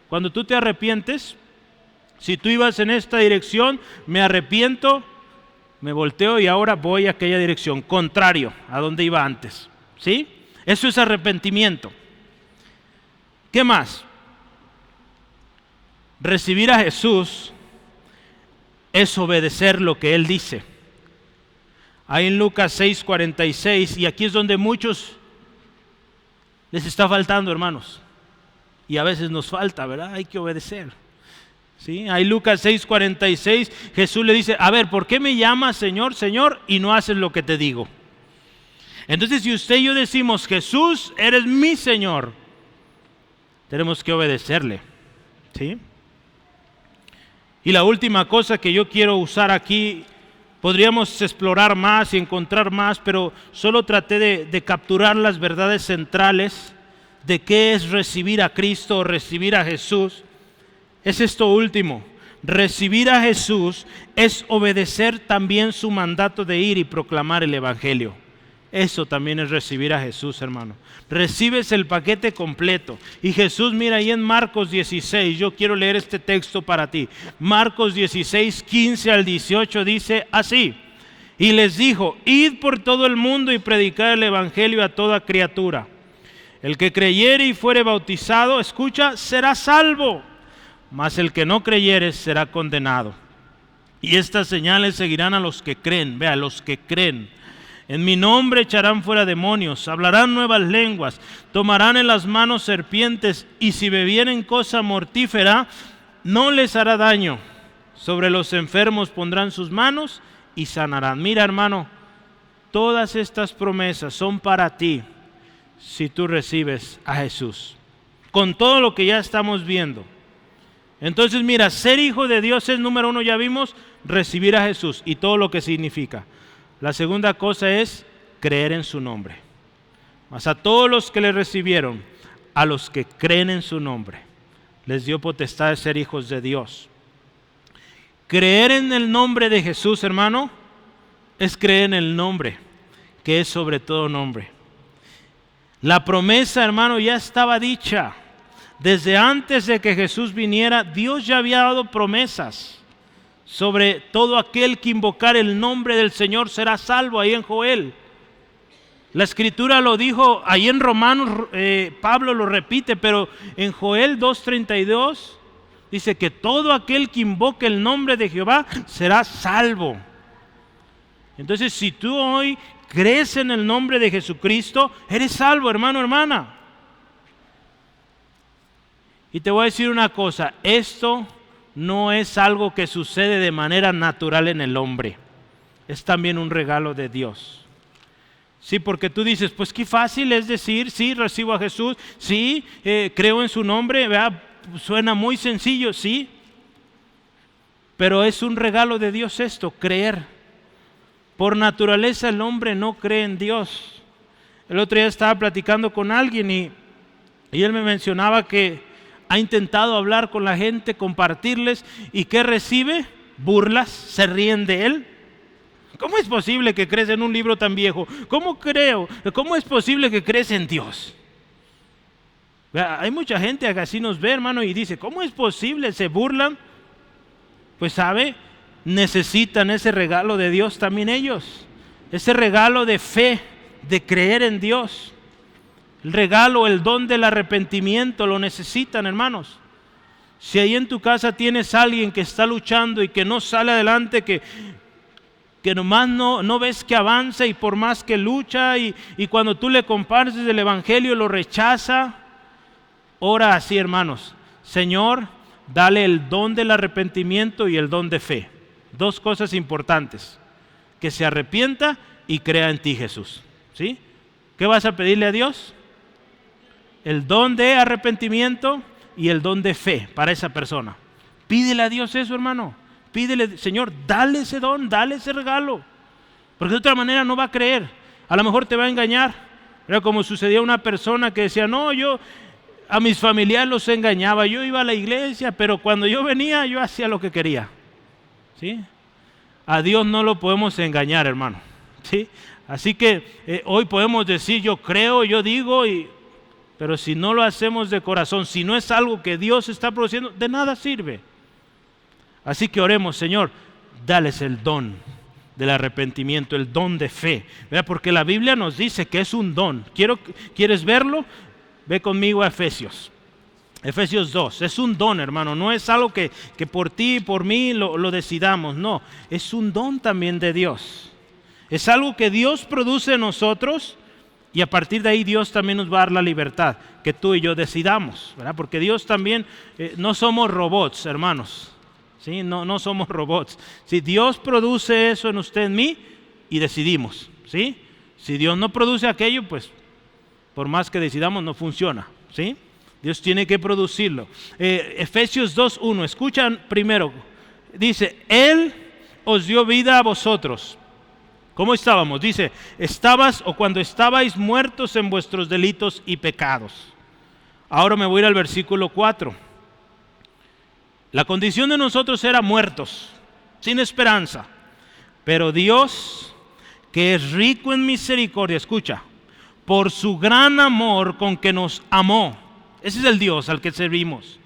Cuando tú te arrepientes, si tú ibas en esta dirección, me arrepiento, me volteo y ahora voy a aquella dirección, contrario a donde iba antes. ¿Sí? Eso es arrepentimiento. ¿Qué más? Recibir a Jesús es obedecer lo que Él dice. Ahí en Lucas 6:46, y aquí es donde muchos les está faltando, hermanos. Y a veces nos falta, ¿verdad? Hay que obedecer. ¿Sí? Ahí Lucas 6:46, Jesús le dice: a ver, ¿por qué me llamas Señor, Señor, y no haces lo que te digo? Entonces, si usted y yo decimos: Jesús, eres mi Señor, tenemos que obedecerle. ¿Sí? Y la última cosa que yo quiero usar aquí, podríamos explorar más y encontrar más, pero solo traté de capturar las verdades centrales de qué es recibir a Cristo o recibir a Jesús. Es esto último: Recibir a Jesús es obedecer también su mandato de ir y proclamar el Evangelio. Eso también es recibir a Jesús, hermano. Recibes el paquete completo. Y Jesús, mira ahí en Marcos 16, yo quiero leer este texto para ti. Marcos 16, 15 al 18 dice así: y les dijo, id por todo el mundo y predicad el Evangelio a toda criatura. El que creyere y fuere bautizado, escucha, será salvo, mas el que no creyere será condenado. Y estas señales seguirán a los que creen, vea, los que creen. En mi nombre echarán fuera demonios, hablarán nuevas lenguas, tomarán en las manos serpientes, y si bebieren cosa mortífera, no les hará daño. Sobre los enfermos pondrán sus manos y sanarán. Mira, hermano, todas estas promesas son para ti si tú recibes a Jesús. Con todo lo que ya estamos viendo. Entonces, mira, ser hijo de Dios es, número uno, ya vimos, recibir a Jesús y todo lo que significa. La segunda cosa es creer en su nombre. Mas a todos los que le recibieron, a los que creen en su nombre, les dio potestad de ser hijos de Dios. Creer en el nombre de Jesús, hermano, es creer en el nombre, que es sobre todo nombre. La promesa, hermano, ya estaba dicha. Desde antes de que Jesús viniera, Dios ya había dado promesas sobre todo aquel que invocar el nombre del Señor será salvo, ahí en Joel. La Escritura lo dijo, ahí en Romanos Pablo lo repite, pero en Joel 2:32 dice que todo aquel que invoque el nombre de Jehová será salvo. Entonces, si tú hoy crees en el nombre de Jesucristo, eres salvo, hermano, hermana. Y te voy a decir una cosa, esto no es algo que sucede de manera natural en el hombre, es también un regalo de Dios. Sí, porque tú dices, pues qué fácil es decir, sí, recibo a Jesús, sí, creo en su nombre, ¿verdad? Suena muy sencillo, sí, pero es un regalo de Dios esto, creer. Por naturaleza el hombre no cree en Dios. El otro día estaba platicando con alguien y él me mencionaba que ha intentado hablar con la gente, compartirles, ¿y qué recibe? Burlas, se ríen de él. ¿Cómo es posible que crees en un libro tan viejo? ¿Cómo es posible que crees en Dios? Hay mucha gente que así nos ve, hermano, y dice, ¿cómo es posible? Se burlan. Pues sabe, necesitan ese regalo de Dios también ellos. Ese regalo de fe, de creer en Dios. El regalo, el don del arrepentimiento lo necesitan, hermanos. Si ahí en tu casa tienes a alguien que está luchando y que no sale adelante, que nomás no ves que avanza y por más que lucha y cuando tú le compartes el Evangelio lo rechaza, ora así, hermanos. Señor, dale el don del arrepentimiento y el don de fe. Dos cosas importantes. Que se arrepienta y crea en ti, Jesús. ¿Sí? ¿Qué vas a pedirle a Dios? El don de arrepentimiento y el don de fe para esa persona. Pídele a Dios eso, hermano. Pídele, Señor, dale ese don, dale ese regalo. Porque de otra manera no va a creer. A lo mejor te va a engañar. Era como sucedía a una persona que decía, no, yo a mis familiares los engañaba. Yo iba a la iglesia, pero cuando yo venía, yo hacía lo que quería. ¿Sí? A Dios no lo podemos engañar, hermano. ¿Sí? Así que hoy podemos decir, yo creo, yo digo, pero si no lo hacemos de corazón, si no es algo que Dios está produciendo, de nada sirve. Así que oremos, Señor, dales el don del arrepentimiento, el don de fe. ¿Verdad? Porque la Biblia nos dice que es un don. ¿Quieres verlo? Ve conmigo a Efesios. Efesios 2. Es un don, hermano. No es algo que por ti y por mí lo decidamos. No, es un don también de Dios. Es algo que Dios produce en nosotros. Y a partir de ahí Dios también nos va a dar la libertad que tú y yo decidamos, ¿verdad? Porque Dios también, no somos robots, hermanos, ¿sí? No somos robots. Si Dios produce eso en usted, en mí, y decidimos, ¿sí? Si Dios no produce aquello, pues por más que decidamos no funciona, ¿sí? Dios tiene que producirlo. Efesios 2:1, escuchan primero, dice, Él os dio vida a vosotros. ¿Cómo estábamos? Dice, cuando estabais muertos en vuestros delitos y pecados. Ahora me voy a ir al versículo 4. La condición de nosotros era muertos, sin esperanza. Pero Dios, que es rico en misericordia, escucha, por su gran amor con que nos amó. Ese es el Dios al que servimos.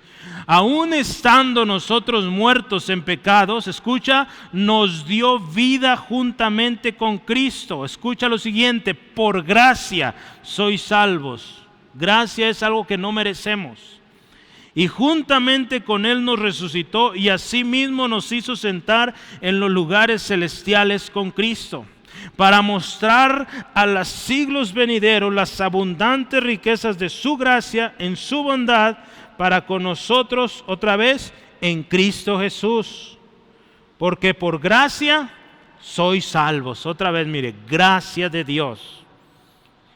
Aún estando nosotros muertos en pecados, escucha, nos dio vida juntamente con Cristo. Escucha lo siguiente: por gracia sois salvos. Gracia es algo que no merecemos. Y juntamente con Él nos resucitó y asimismo nos hizo sentar en los lugares celestiales con Cristo, para mostrar a los siglos venideros las abundantes riquezas de su gracia en su bondad para con nosotros otra vez en Cristo Jesús. Porque por gracia sois salvos. Otra vez, mire, gracia de Dios.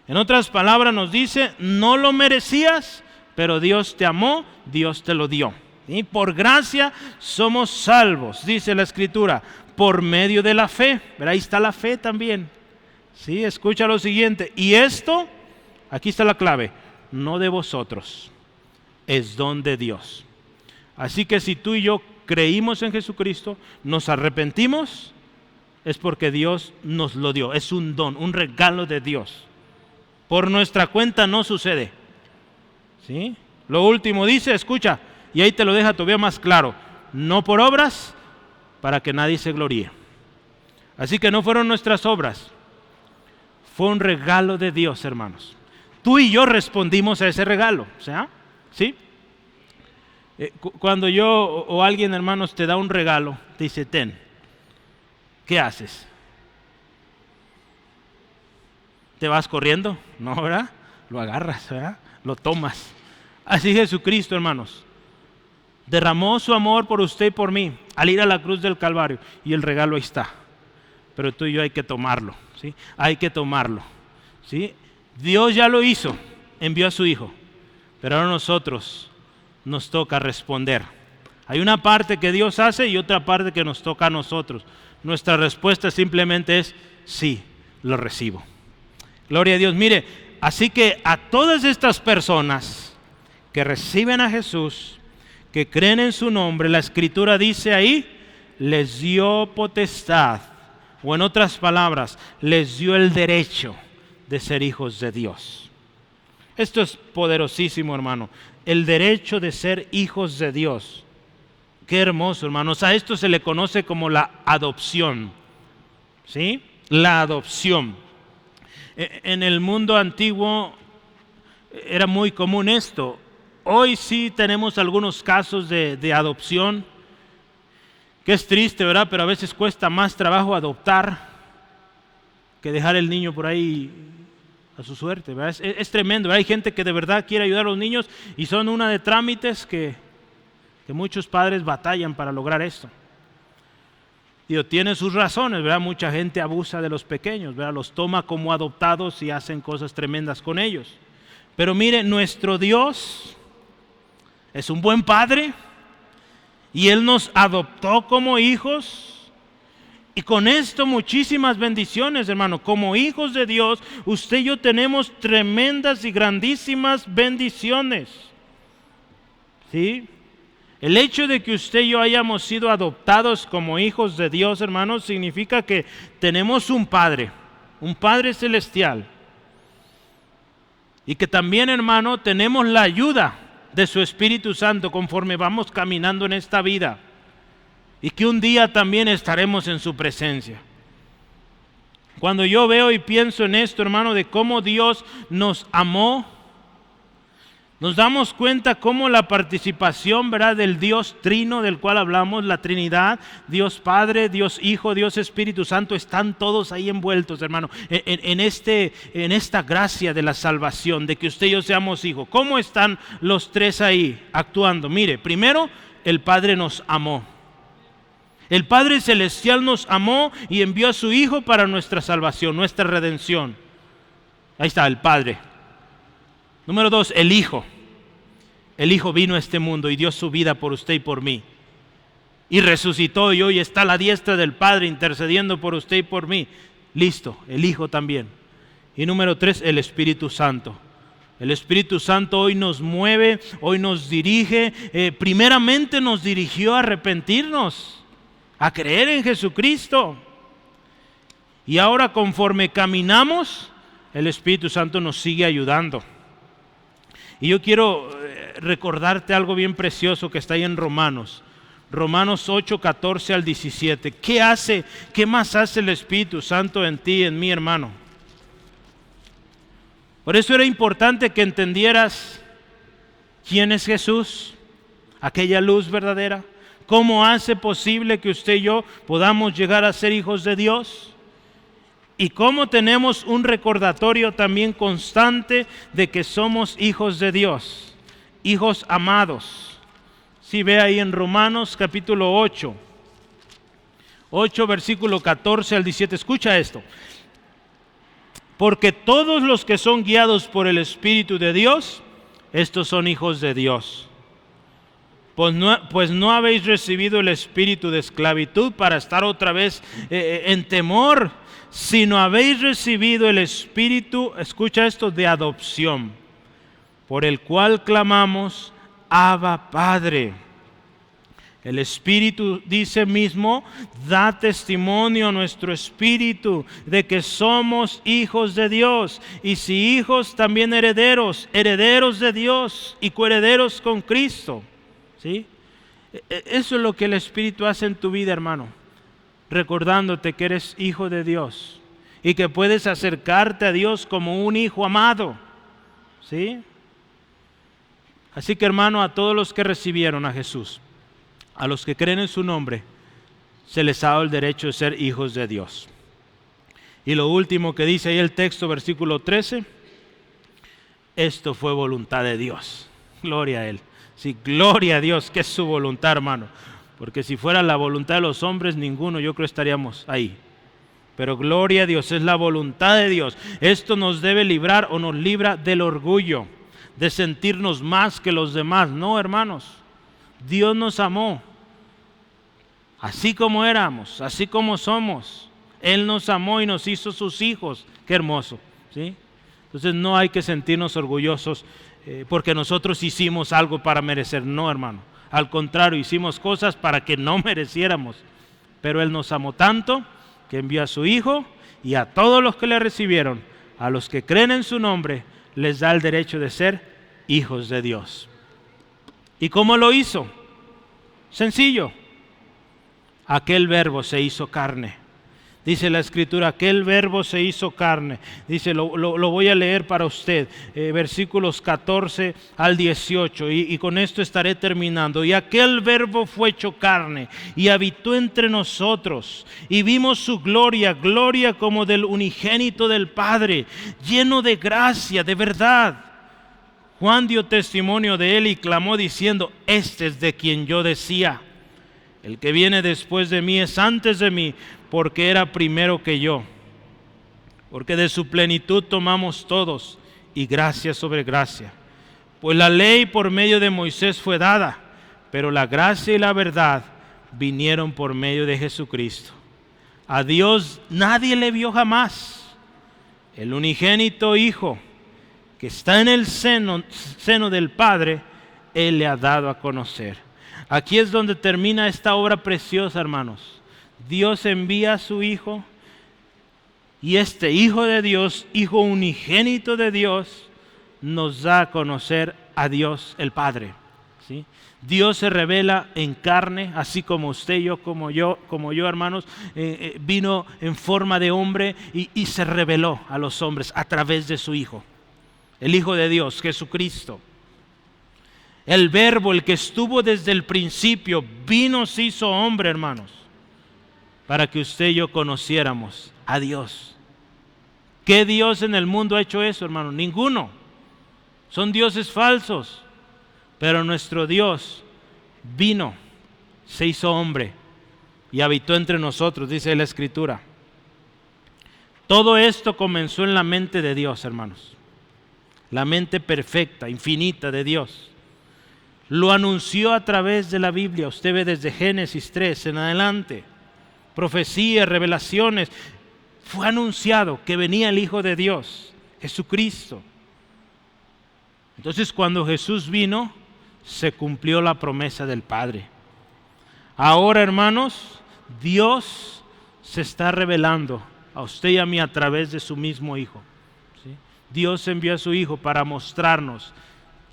En otras palabras nos dice, no lo merecías, pero Dios te amó, Dios te lo dio. Y por gracia somos salvos, dice la Escritura, por medio de la fe. Pero ahí está la fe también. Sí, escucha lo siguiente. Y esto, aquí está la clave, no de vosotros, es don de Dios. Así que si tú y yo creímos en Jesucristo, nos arrepentimos, es porque Dios nos lo dio. Es un don, un regalo de Dios. Por nuestra cuenta no sucede. ¿Sí? Lo último dice, escucha, y ahí te lo deja todavía más claro, no por obras, para que nadie se gloríe. Así que no fueron nuestras obras, fue un regalo de Dios, hermanos. Tú y yo respondimos a ese regalo, ¿sí? Cuando yo o alguien, hermanos, te da un regalo, te dice, ten, ¿qué haces? ¿Te vas corriendo? No, ¿verdad? Lo agarras, ¿verdad? Lo tomas. Así Jesucristo, hermanos, derramó su amor por usted y por mí al ir a la cruz del Calvario, y el regalo ahí está. Pero tú y yo hay que tomarlo, ¿sí? Hay que tomarlo, ¿sí? Dios ya lo hizo, envió a su Hijo, pero ahora nosotros nos toca responder. Hay una parte que Dios hace y otra parte que nos toca a nosotros. Nuestra respuesta simplemente es sí, lo recibo. Gloria a Dios. Mire, así que a todas estas personas que reciben a Jesús, que creen en su nombre, la Escritura dice ahí, les dio potestad, o en otras palabras, les dio el derecho de ser hijos de Dios. Esto es poderosísimo, hermano, el derecho de ser hijos de Dios. Qué hermoso, hermanos. A esto se le conoce como la adopción, ¿sí? La adopción. En el mundo antiguo era muy común esto. Hoy sí tenemos algunos casos de adopción, que es triste, ¿verdad? Pero a veces cuesta más trabajo adoptar que dejar el niño por ahí a su suerte, ¿verdad? Es tremendo, ¿verdad? Hay gente que de verdad quiere ayudar a los niños y son una de trámites que muchos padres batallan para lograr esto. Dios tiene sus razones, ¿verdad? Mucha gente abusa de los pequeños, ¿verdad? Los toma como adoptados y hacen cosas tremendas con ellos. Pero mire, nuestro Dios es un buen padre y Él nos adoptó como hijos, y con esto muchísimas bendiciones, hermano. Como hijos de Dios, usted y yo tenemos tremendas y grandísimas bendiciones, ¿sí? El hecho de que usted y yo hayamos sido adoptados como hijos de Dios, hermanos, significa que tenemos un Padre celestial, y que también, hermano, tenemos la ayuda de su Espíritu Santo conforme vamos caminando en esta vida, y que un día también estaremos en su presencia. Cuando yo veo y pienso en esto, hermano, de cómo Dios nos amó, nos damos cuenta cómo la participación, ¿verdad?, del Dios Trino del cual hablamos, la Trinidad, Dios Padre, Dios Hijo, Dios Espíritu Santo, están todos ahí envueltos, hermano, en esta gracia de la salvación, de que usted y yo seamos hijos. ¿Cómo están los tres ahí actuando? Mire, primero, el Padre nos amó. El Padre Celestial nos amó y envió a su Hijo para nuestra salvación, nuestra redención. Ahí está, el Padre. Número 2, el Hijo. El Hijo vino a este mundo y dio su vida por usted y por mí. Y resucitó y hoy está a la diestra del Padre intercediendo por usted y por mí. Listo, el Hijo también. Y número 3, el Espíritu Santo. El Espíritu Santo hoy nos mueve, hoy nos dirige. Primeramente nos dirigió a arrepentirnos, a creer en Jesucristo. Y ahora, conforme caminamos, el Espíritu Santo nos sigue ayudando. Y yo quiero recordarte algo bien precioso que está ahí en Romanos 8, 14 al 17. ¿Qué más hace el Espíritu Santo en ti y en mí, hermano? Por eso era importante que entendieras quién es Jesús, aquella luz verdadera. ¿Cómo hace posible que usted y yo podamos llegar a ser hijos de Dios? Y cómo tenemos un recordatorio también constante de que somos hijos de Dios, hijos amados. Si ve ahí en Romanos capítulo 8, versículo 14 al 17, escucha esto. Porque todos los que son guiados por el Espíritu de Dios, estos son hijos de Dios. Pues no habéis recibido el espíritu de esclavitud para estar otra vez en temor, sino habéis recibido el espíritu, escucha esto, de adopción, por el cual clamamos, Abba, Padre. El Espíritu, dice mismo, da testimonio a nuestro espíritu de que somos hijos de Dios. Y si hijos, también herederos, herederos de Dios y coherederos con Cristo. ¿Sí? Eso es lo que el Espíritu hace en tu vida, hermano. Recordándote que eres hijo de Dios y que puedes acercarte a Dios como un hijo amado. ¿Sí? Así que, hermano, a todos los que recibieron a Jesús, a los que creen en su nombre, se les ha dado el derecho de ser hijos de Dios. Y lo último que dice ahí el texto, versículo 13, esto fue voluntad de Dios. Gloria a Él. Sí, gloria a Dios, que es su voluntad, hermano. Porque si fuera la voluntad de los hombres, ninguno, yo creo, estaríamos ahí. Pero gloria a Dios, es la voluntad de Dios. Esto nos debe librar o nos libra del orgullo, de sentirnos más que los demás. No, hermanos, Dios nos amó. Así como éramos, así como somos, Él nos amó y nos hizo sus hijos. Qué hermoso, ¿sí? Entonces no hay que sentirnos orgullosos porque nosotros hicimos algo para merecer. No, hermano, al contrario, hicimos cosas para que no mereciéramos. Pero Él nos amó tanto que envió a su Hijo, y a todos los que le recibieron, a los que creen en su nombre, les da el derecho de ser hijos de Dios. ¿Y cómo lo hizo? Sencillo. Aquel verbo se hizo carne. Dice la Escritura, aquel verbo se hizo carne. Dice, lo voy a leer para usted, versículos 14 al 18, y con esto estaré terminando. Y aquel verbo fue hecho carne, y habitó entre nosotros, y vimos su gloria, gloria como del unigénito del Padre, lleno de gracia, de verdad. Juan dio testimonio de él y clamó diciendo, este es de quien yo decía, el que viene después de mí es antes de mí, porque era primero que yo. Porque de su plenitud tomamos todos, y gracia sobre gracia. Pues la ley por medio de Moisés fue dada, pero la gracia y la verdad vinieron por medio de Jesucristo. A Dios nadie le vio jamás. El unigénito Hijo, que está en el seno del Padre, Él le ha dado a conocer. Aquí es donde termina esta obra preciosa, hermanos. Dios envía a su Hijo, y este Hijo de Dios, Hijo unigénito de Dios, nos da a conocer a Dios el Padre. ¿Sí? Dios se revela en carne, así como usted y yo, como yo, hermanos, vino en forma de hombre y se reveló a los hombres a través de su Hijo, el Hijo de Dios, Jesucristo. El Verbo, el que estuvo desde el principio, vino, se hizo hombre, hermanos, para que usted y yo conociéramos a Dios. ¿Qué Dios en el mundo ha hecho eso, hermano? Ninguno. Son dioses falsos. Pero nuestro Dios vino, se hizo hombre y habitó entre nosotros, dice la Escritura. Todo esto comenzó en la mente de Dios, hermanos. La mente perfecta, infinita de Dios. Lo anunció a través de la Biblia. Usted ve desde Génesis 3 en adelante. Profecías, revelaciones. Fue anunciado que venía el Hijo de Dios, Jesucristo. Entonces cuando Jesús vino, se cumplió la promesa del Padre. Ahora, hermanos, Dios se está revelando a usted y a mí a través de su mismo Hijo. ¿Sí? Dios envió a su Hijo para mostrarnos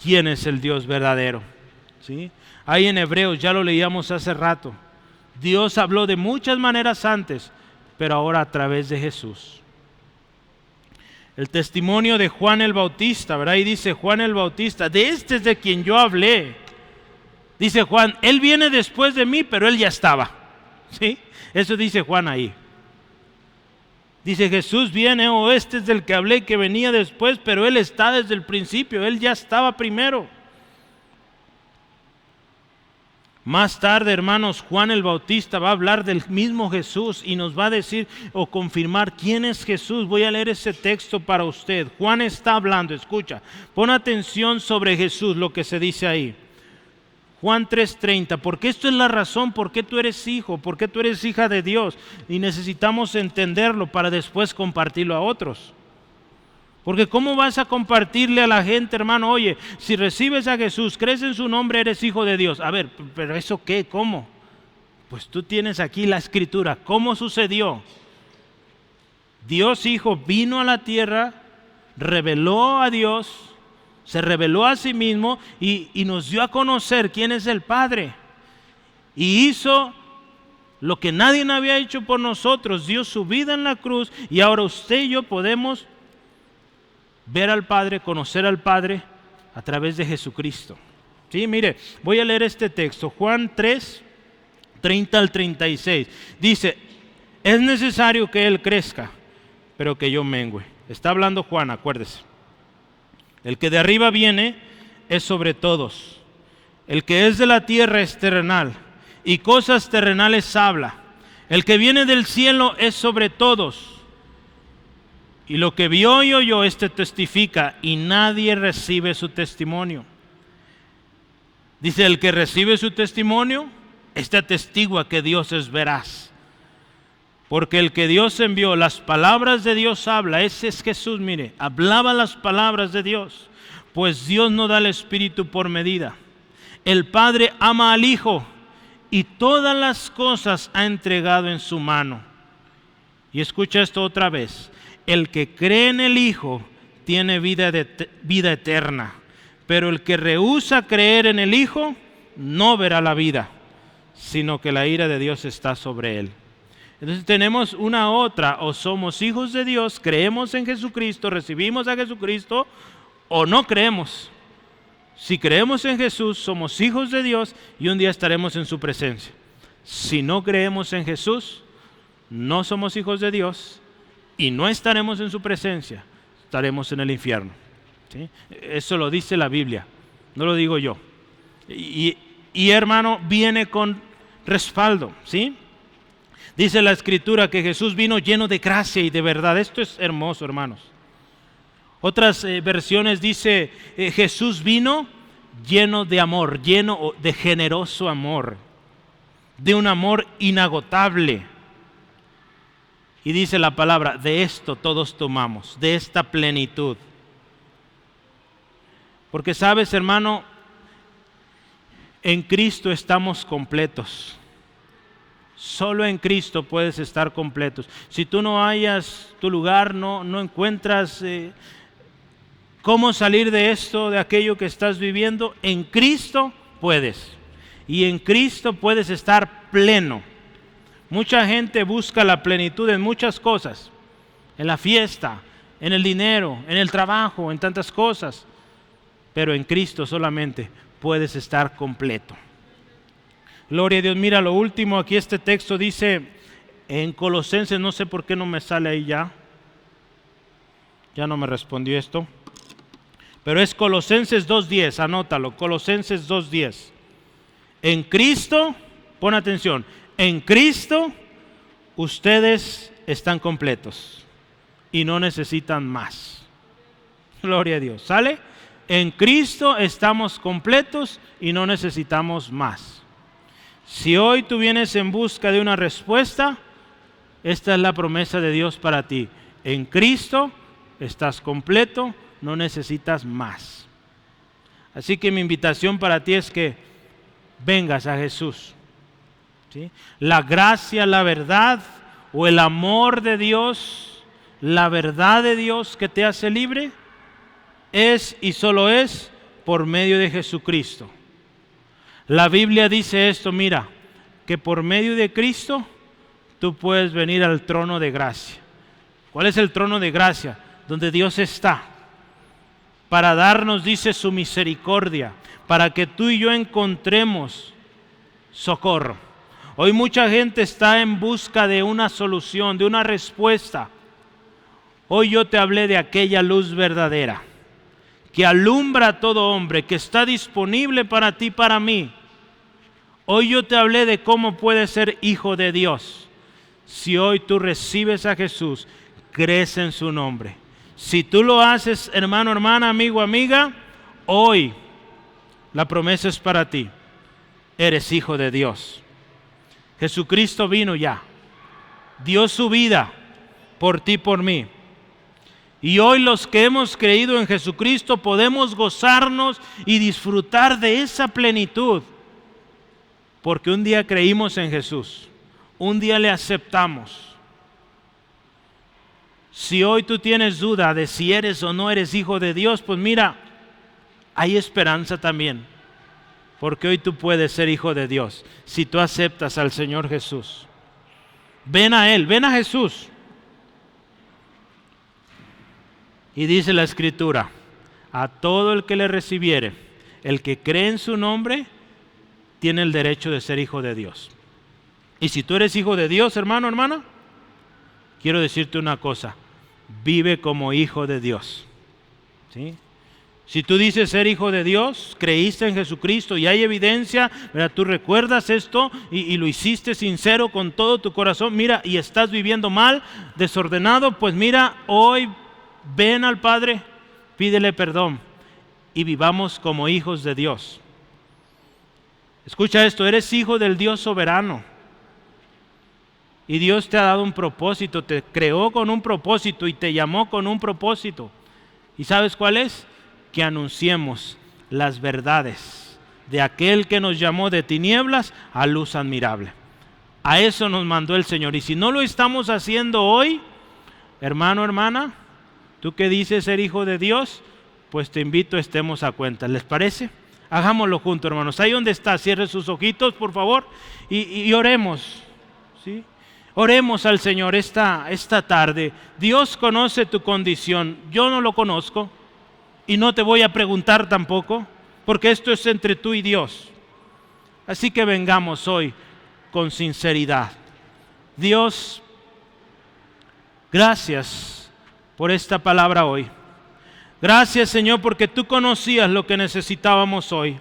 quién es el Dios verdadero. ¿Sí? Ahí en Hebreos, ya lo leíamos hace rato, Dios habló de muchas maneras antes, pero ahora a través de Jesús. El testimonio de Juan el Bautista, ¿verdad? Y dice Juan el Bautista, de este es de quien yo hablé. Dice Juan, él viene después de mí, pero él ya estaba. ¿Sí? Eso dice Juan ahí. Dice Jesús viene, este es del que hablé, que venía después, pero él está desde el principio, él ya estaba primero. Más tarde, hermanos, Juan el Bautista va a hablar del mismo Jesús y nos va a decir o confirmar quién es Jesús. Voy a leer ese texto para usted. Juan está hablando, escucha, pon atención sobre Jesús, lo que se dice ahí. Juan 3:30, porque esto es la razón por qué tú eres hijo, por qué tú eres hija de Dios. Y necesitamos entenderlo para después compartirlo a otros. Porque ¿cómo vas a compartirle a la gente, hermano? Oye, si recibes a Jesús, crees en su nombre, eres hijo de Dios. A ver, ¿pero eso qué? ¿Cómo? Pues tú tienes aquí la escritura. ¿Cómo sucedió? Dios Hijo vino a la tierra, reveló a Dios, se reveló a sí mismo y nos dio a conocer quién es el Padre. Y hizo lo que nadie había hecho por nosotros, dio su vida en la cruz y ahora usted y yo podemos ver al Padre, conocer al Padre a través de Jesucristo. Sí, mire, voy a leer este texto, Juan 3:30 al 36. Dice, es necesario que Él crezca, pero que yo mengüe. Está hablando Juan, acuérdese. El que de arriba viene es sobre todos. El que es de la tierra es terrenal, y cosas terrenales habla. El que viene del cielo es sobre todos. Y lo que vio y oyó, este testifica, y nadie recibe su testimonio. Dice, el que recibe su testimonio, este atestigua que Dios es veraz. Porque el que Dios envió, las palabras de Dios habla, ese es Jesús, mire, hablaba las palabras de Dios. Pues Dios no da el Espíritu por medida. El Padre ama al Hijo, y todas las cosas ha entregado en su mano. Y escucha esto otra vez. El que cree en el Hijo tiene vida eterna, pero el que rehúsa creer en el Hijo no verá la vida, sino que la ira de Dios está sobre él. Entonces tenemos una otra, o somos hijos de Dios, creemos en Jesucristo, recibimos a Jesucristo, o no creemos. Si creemos en Jesús, somos hijos de Dios y un día estaremos en su presencia. Si no creemos en Jesús, no somos hijos de Dios y no estaremos en su presencia, estaremos en el infierno. ¿Sí? Eso lo dice la Biblia, no lo digo yo. Y hermano, viene con respaldo, ¿sí? Dice la Escritura que Jesús vino lleno de gracia y de verdad. Esto es hermoso, hermanos. Otras versiones dice, Jesús vino lleno de amor, lleno de generoso amor, de un amor inagotable. Y dice la palabra, de esto todos tomamos, de esta plenitud. Porque sabes, hermano, en Cristo estamos completos. Solo en Cristo puedes estar completos. Si tú no hallas tu lugar, no encuentras cómo salir de esto, de aquello que estás viviendo, en Cristo puedes. Y en Cristo puedes estar pleno. Mucha gente busca la plenitud en muchas cosas, en la fiesta, en el dinero, en el trabajo, en tantas cosas, pero en Cristo solamente puedes estar completo. Gloria a Dios. Mira lo último, aquí este texto dice en Colosenses, no sé por qué no me sale ahí ya no me respondió esto, pero es Colosenses 2:10, anótalo, Colosenses 2:10. En Cristo, pon atención, en Cristo ustedes están completos y no necesitan más. Gloria a Dios. ¿Sale? En Cristo estamos completos y no necesitamos más. Si hoy tú vienes en busca de una respuesta, esta es la promesa de Dios para ti. En Cristo estás completo, no necesitas más. Así que mi invitación para ti es que vengas a Jesús. ¿Sí? La gracia, la verdad o el amor de Dios, la verdad de Dios que te hace libre, es y solo es por medio de Jesucristo. La Biblia dice esto, mira, que por medio de Cristo tú puedes venir al trono de gracia. ¿Cuál es el trono de gracia? Donde Dios está, para darnos, dice, su misericordia, para que tú y yo encontremos socorro. Hoy mucha gente está en busca de una solución, de una respuesta. Hoy yo te hablé de aquella luz verdadera, que alumbra a todo hombre, que está disponible para ti, para mí. Hoy yo te hablé de cómo puedes ser hijo de Dios. Si hoy tú recibes a Jesús, crees en su nombre. Si tú lo haces, hermano, hermana, amigo, amiga, hoy la promesa es para ti. Eres hijo de Dios. Jesucristo vino ya, dio su vida por ti, por mí. Y hoy los que hemos creído en Jesucristo podemos gozarnos y disfrutar de esa plenitud. Porque un día creímos en Jesús, un día le aceptamos. Si hoy tú tienes duda de si eres o no eres hijo de Dios, pues mira, hay esperanza también. Porque hoy tú puedes ser hijo de Dios si tú aceptas al Señor Jesús. Ven a Él, ven a Jesús. Y dice la Escritura, a todo el que le recibiere, el que cree en su nombre, tiene el derecho de ser hijo de Dios. Y si tú eres hijo de Dios, hermano, hermana, quiero decirte una cosa, vive como hijo de Dios. ¿Sí? Si tú dices ser hijo de Dios, creíste en Jesucristo y hay evidencia, mira, tú recuerdas esto y lo hiciste sincero con todo tu corazón, mira, y estás viviendo mal, desordenado, pues mira, hoy ven al Padre, pídele perdón y vivamos como hijos de Dios. Escucha esto, eres hijo del Dios soberano. Y Dios te ha dado un propósito, te creó con un propósito y te llamó con un propósito. ¿Y sabes cuál es? Que anunciemos las verdades de aquel que nos llamó de tinieblas a luz admirable. A eso nos mandó el Señor. Y si no lo estamos haciendo hoy, hermano, hermana, tú que dices ser hijo de Dios, pues te invito a estemos a cuenta. ¿Les parece? Hagámoslo juntos, hermanos. Ahí donde está, cierre sus ojitos, por favor, y oremos. ¿Sí? Oremos al Señor esta tarde. Dios conoce tu condición. Yo no lo conozco y no te voy a preguntar tampoco, porque esto es entre tú y Dios. Así que vengamos hoy con sinceridad. Dios, gracias por esta palabra hoy. Gracias, Señor, porque tú conocías lo que necesitábamos hoy.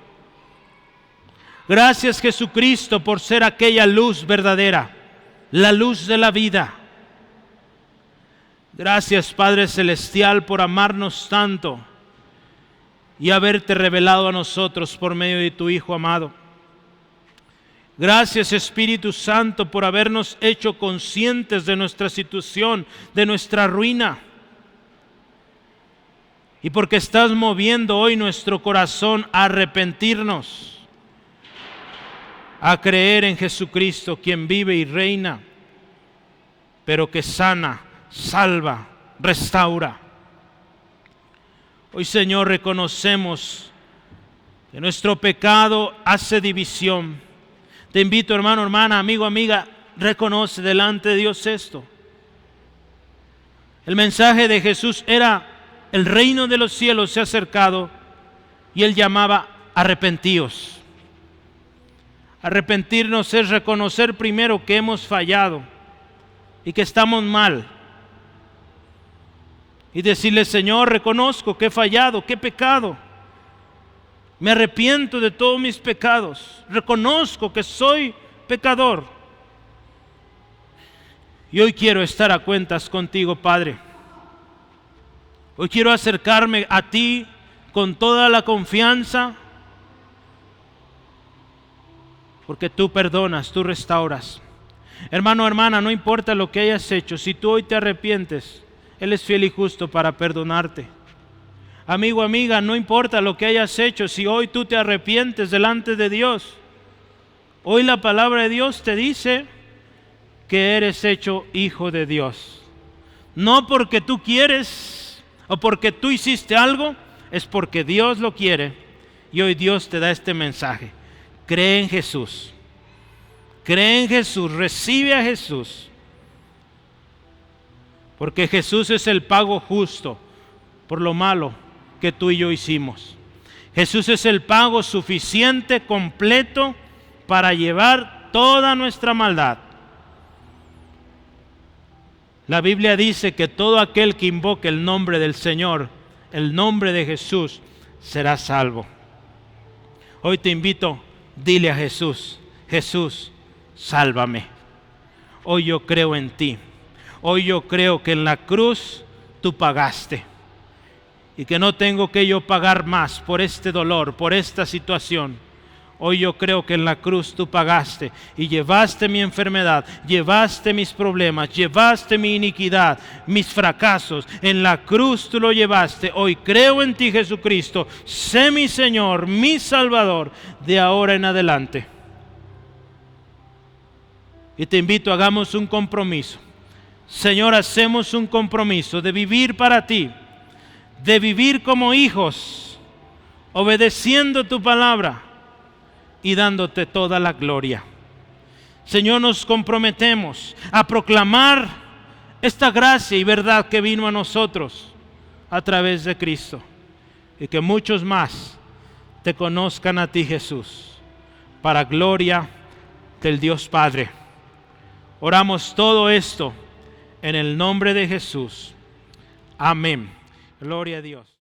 Gracias, Jesucristo, por ser aquella luz verdadera, la luz de la vida. Gracias, Padre Celestial, por amarnos tanto y haberte revelado a nosotros por medio de tu Hijo amado. Gracias, Espíritu Santo, por habernos hecho conscientes de nuestra situación, de nuestra ruina. Y porque estás moviendo hoy nuestro corazón a arrepentirnos, a creer en Jesucristo, quien vive y reina, pero que sana, salva, restaura. Hoy, Señor, reconocemos que nuestro pecado hace división. Te invito, hermano, hermana, amigo, amiga, reconoce delante de Dios esto. El mensaje de Jesús era: el reino de los cielos se ha acercado, y Él llamaba: arrepentíos. Arrepentirnos es reconocer primero que hemos fallado y que estamos mal. Y decirle: Señor, reconozco que he fallado, que he pecado. Me arrepiento de todos mis pecados. Reconozco que soy pecador. Y hoy quiero estar a cuentas contigo, Padre. Hoy quiero acercarme a ti con toda la confianza, porque tú perdonas, tú restauras. Hermano, hermana, no importa lo que hayas hecho, si tú hoy te arrepientes, Él es fiel y justo para perdonarte. Amigo, amiga, no importa lo que hayas hecho, si hoy tú te arrepientes delante de Dios, hoy la palabra de Dios te dice que eres hecho hijo de Dios. No porque tú quieres o porque tú hiciste algo, es porque Dios lo quiere. Y hoy Dios te da este mensaje. Cree en Jesús. Cree en Jesús, recibe a Jesús. Porque Jesús es el pago justo por lo malo que tú y yo hicimos. Jesús es el pago suficiente, completo, para llevar toda nuestra maldad. La Biblia dice que todo aquel que invoque el nombre del Señor, el nombre de Jesús, será salvo. Hoy te invito, dile a Jesús, Jesús, sálvame. Hoy yo creo en ti. Hoy yo creo que en la cruz tú pagaste y que no tengo que yo pagar más por este dolor, por esta situación. Hoy yo creo que en la cruz tú pagaste y llevaste mi enfermedad, llevaste mis problemas, llevaste mi iniquidad, mis fracasos. En la cruz tú lo llevaste. Hoy creo en ti, Jesucristo. Sé mi Señor, mi Salvador, de ahora en adelante. Y te invito, hagamos un compromiso. Señor, hacemos un compromiso de vivir para ti, de vivir como hijos, obedeciendo tu palabra y dándote toda la gloria. Señor, nos comprometemos a proclamar esta gracia y verdad que vino a nosotros a través de Cristo, y que muchos más te conozcan a ti, Jesús, para gloria del Dios Padre. Oramos todo esto en el nombre de Jesús. Amén. Gloria a Dios.